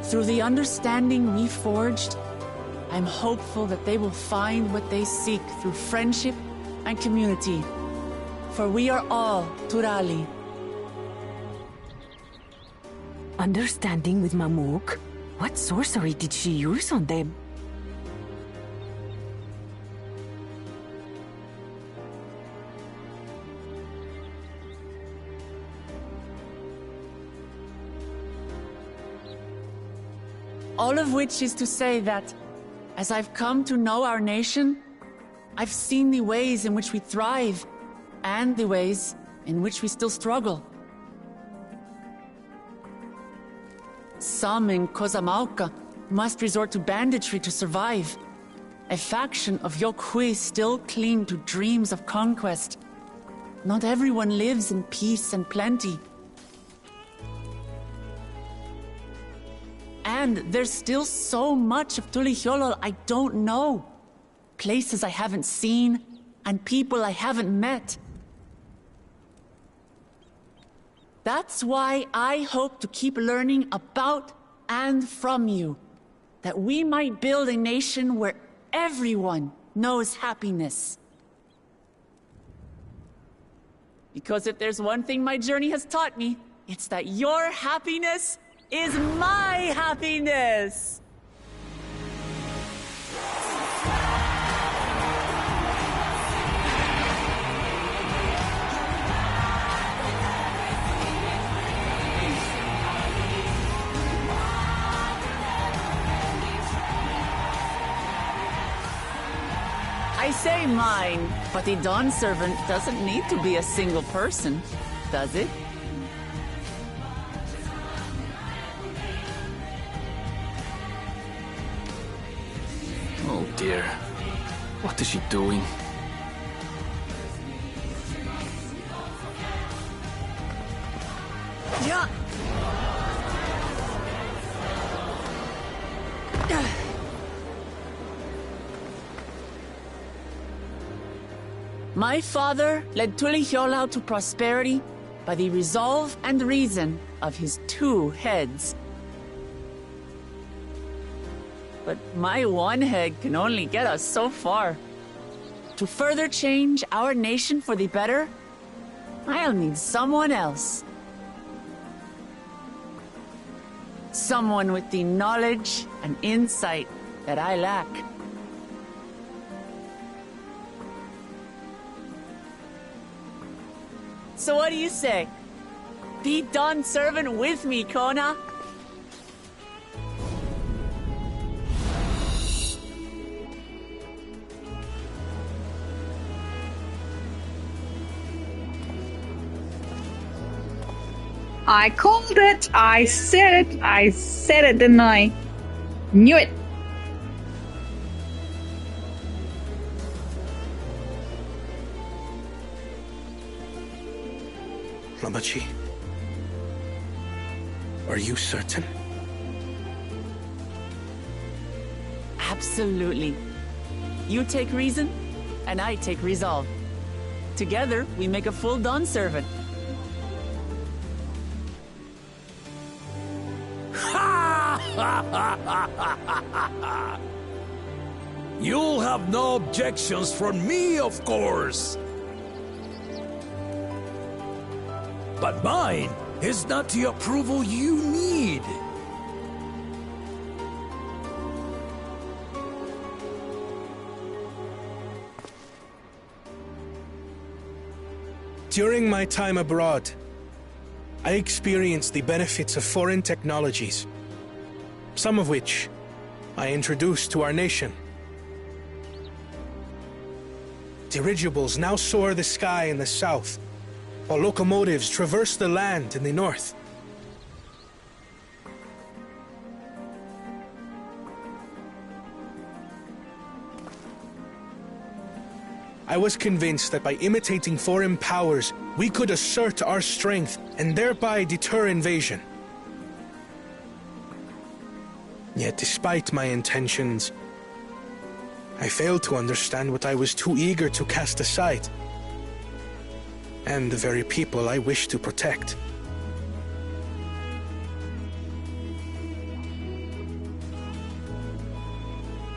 Through the understanding we forged, I'm hopeful that they will find what they seek through friendship and community. For we are all Turali. Understanding with Mamuk? What sorcery did she use on them? All of which is to say that, as I've come to know our nation, I've seen the ways in which we thrive, and the ways in which we still struggle. Some in Kozamauka must resort to banditry to survive. A faction of Yokhui still cling to dreams of conquest. Not everyone lives in peace and plenty. And there's still so much of Tulihyolol I don't know. Places I haven't seen, and people I haven't met. That's why I hope to keep learning about and from you, that we might build a nation where everyone knows happiness. Because if there's one thing my journey has taught me, it's that your happiness is my happiness! I say mine, but the Dawn Servant doesn't need to be a single person, does it? Oh dear. What is she doing? Yeah. My father led Tulihyolol to prosperity by the resolve and reason of his 2 heads. But my one head can only get us so far. To further change our nation for the better, I'll need someone else. Someone with the knowledge and insight that I lack. So what do you say? Be Dawn Servant with me, Kona? I called it! I said it! I said it, didn't I? Knew it! Lamachi, are you certain? Absolutely. You take reason, and I take resolve. Together, we make a full Dawn Servant. You'll have no objections from me, of course. But mine is not the approval you need. During my time abroad, I experienced the benefits of foreign technologies, some of which I introduced to our nation. Dirigibles now soar the sky in the south, while locomotives traverse the land in the north. I was convinced that by imitating foreign powers, we could assert our strength and thereby deter invasion. Yet despite my intentions, I failed to understand what I was too eager to cast aside. and the very people I wish to protect.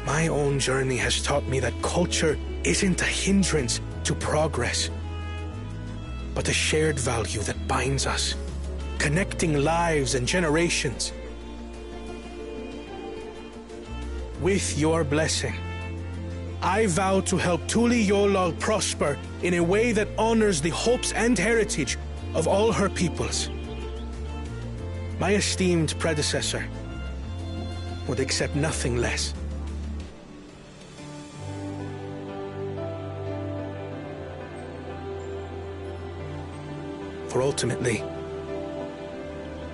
My own journey has taught me that culture isn't a hindrance to progress, but a shared value that binds us, connecting lives and generations. With your blessing, I vow to help Tuli Yolal prosper in a way that honors the hopes and heritage of all her peoples. My esteemed predecessor would accept nothing less. For ultimately,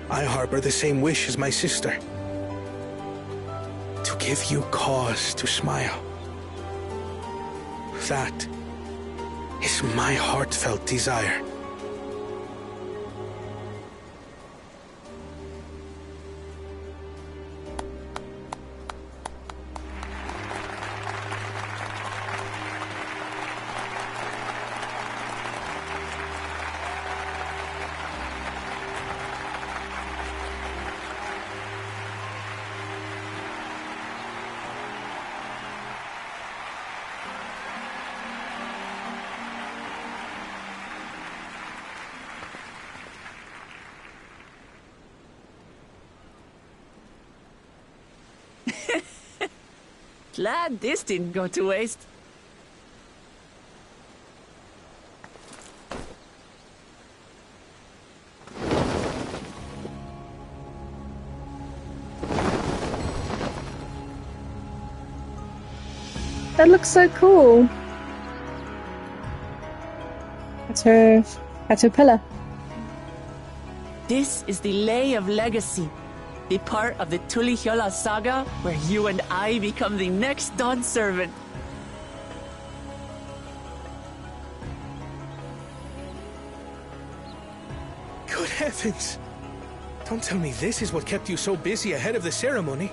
I harbor the same wish as my sister. To give you cause to smile. That is my heartfelt desire. Glad this didn't go to waste. That looks so cool. That's her pillar. This is the Lay of Legacy, the part of the Tuli Hyola saga where you and I become the next Dawn servant. Good heavens! Don't tell me this is what kept you so busy ahead of the ceremony.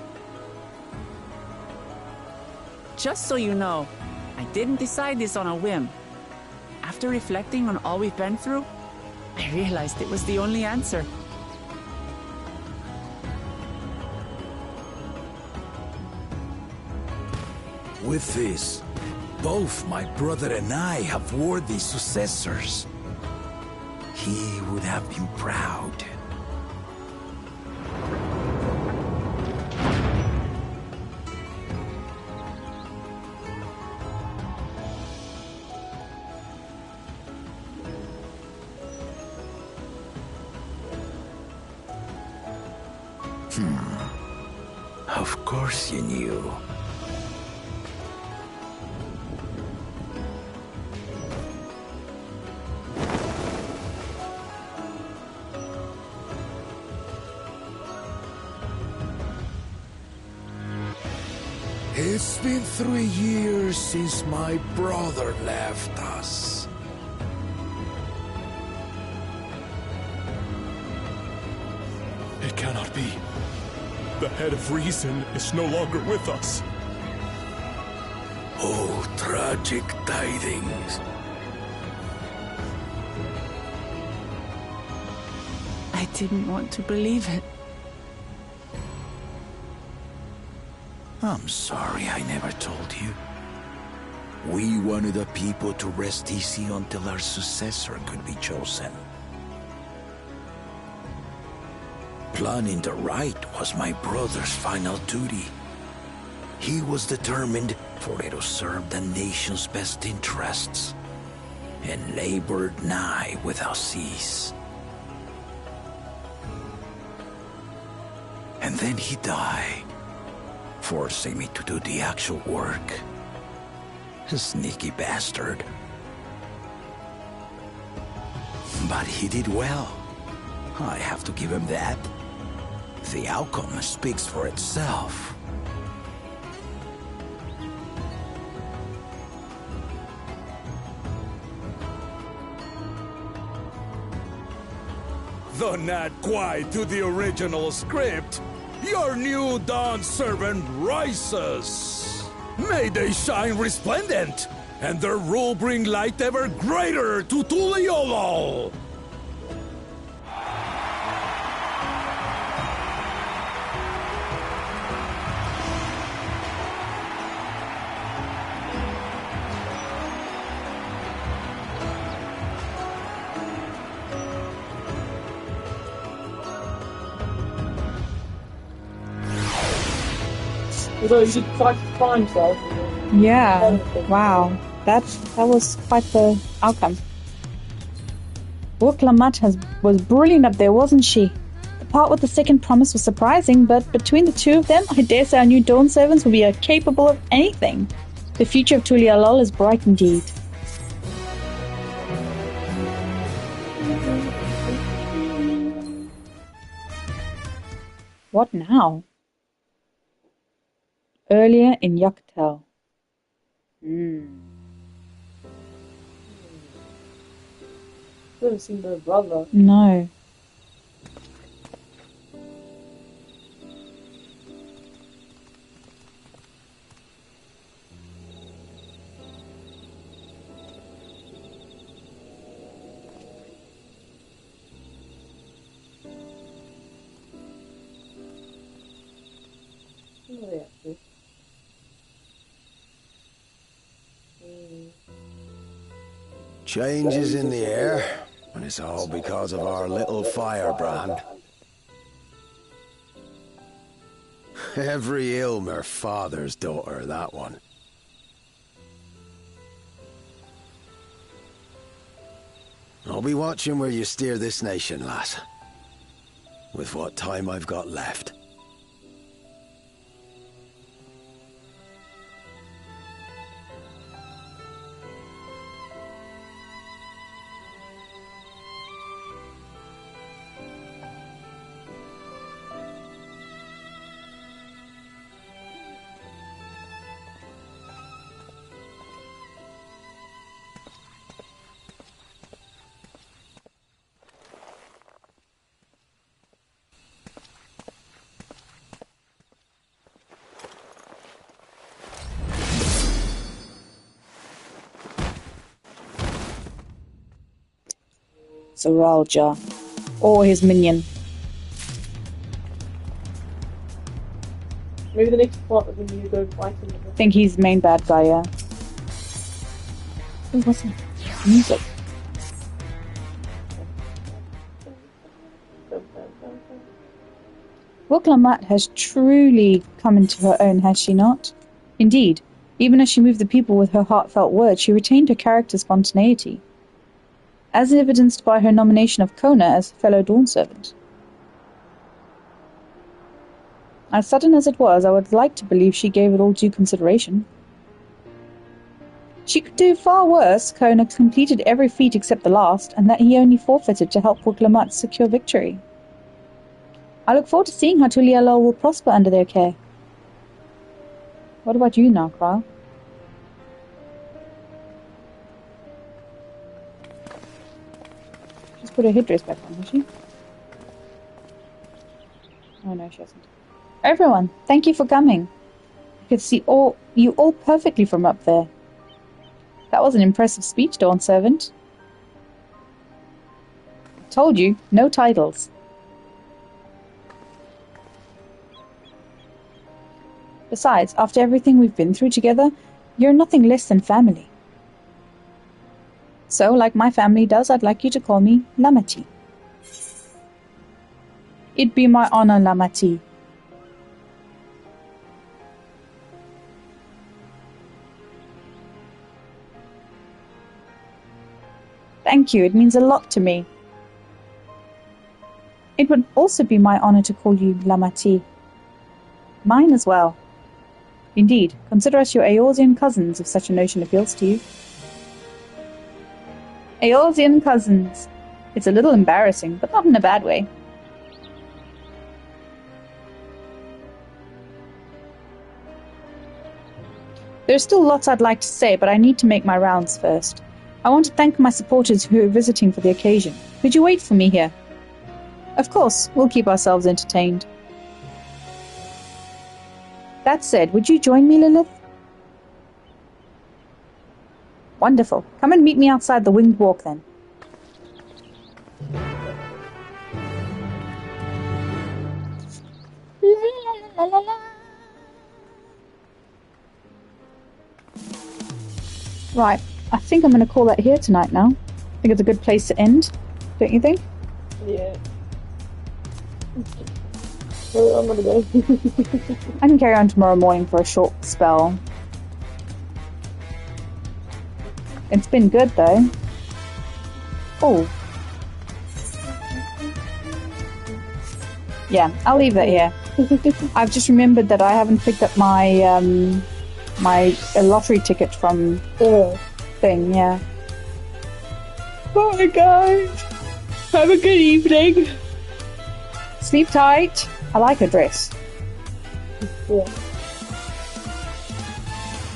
Just so you know, I didn't decide this on a whim. After reflecting on all we've been through, I realized it was the only answer. With this, both my brother and I have worthy successors. He would have been proud. Of course you knew. It's been 3 years since my brother left us. It cannot be. The head of reason is no longer with us. Oh, tragic tidings. I didn't want to believe it. I'm sorry I never told you. We wanted the people to rest easy until our successor could be chosen. Planning the right was my brother's final duty. He was determined for it to serve the nation's best interests, and labored nigh without cease. And then he died, forcing me to do the actual work. A sneaky bastard. But he did well. I have to give him that. The outcome speaks for itself. Though not quite to the original script, your new Dawn servant rises. May they shine resplendent and their rule bring light ever greater to Tuliolol! Although he did try to find himself. Yeah. Wow. That was quite the outcome. Wuk-Lamat was brilliant up there, wasn't she? The part with the second promise was surprising, but between the two of them, I dare say our new Dawn Servants will be capable of anything. The future of Tuliolol is bright indeed. What now? Earlier in Yucatel. Never seen their brother. No. Changes in the air, and it's all because of our little firebrand. Every Ilmer father's daughter, that one. I'll be watching where you steer this nation, lass. With what time I've got left. Zaralja. Or his minion. Maybe the next part of when you go fight him. I think he's the main bad guy, yeah. Oh, what's that? Music. Wuk-Lamat has truly come into her own, has she not? Indeed, even as she moved the people with her heartfelt words, she retained her character's spontaneity, as evidenced by her nomination of Kona as fellow Dawn Servant. As sudden as it was, I would like to believe she gave it all due consideration. She could do far worse. Kona completed every feat except the last, and that he only forfeited to help Wuk-Lamat secure victory. I look forward to seeing how Tuliolol will prosper under their care. What about you now, Kyle? She's put her headdress back on, has she? Oh no, she hasn't. Everyone, thank you for coming. I could see you all perfectly from up there. That was an impressive speech, Dawn Servant. I told you, no titles. Besides, after everything we've been through together, you're nothing less than family. So, like my family does, I'd like you to call me Lamati. It'd be my honor, Lamati. Thank you, it means a lot to me. It would also be my honor to call you Lamati. Mine as well. Indeed, consider us your Eorzean cousins if such a notion appeals to you. Eorzean cousins. It's a little embarrassing, but not in a bad way. There's still lots I'd like to say, but I need to make my rounds first. I want to thank my supporters who are visiting for the occasion. Could you wait for me here? Of course, we'll keep ourselves entertained. That said, would you join me, Lilith? Wonderful. Come and meet me outside the Winged Walk then. La, la, la, right, I think I'm going to call that here tonight now. I think it's a good place to end, don't you think? Yeah. I'm gonna go. I can carry on tomorrow morning for a short spell. It's been good though. Oh. Yeah, I'll leave that here. I've just remembered that I haven't picked up my my lottery ticket from thing, yeah. Bye guys. Have a good evening. Sleep tight. I like her dress. Yeah.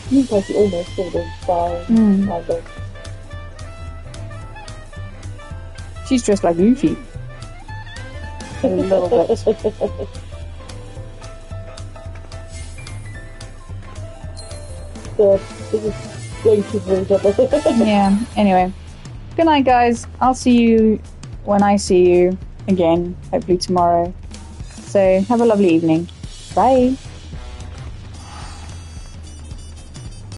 Seems like you almost sort of kind of. She's dressed like Luffy. A little bit. This is going too very Yeah, anyway. Good night, guys. I'll see you when I see you again, hopefully tomorrow. So, have a lovely evening. Bye.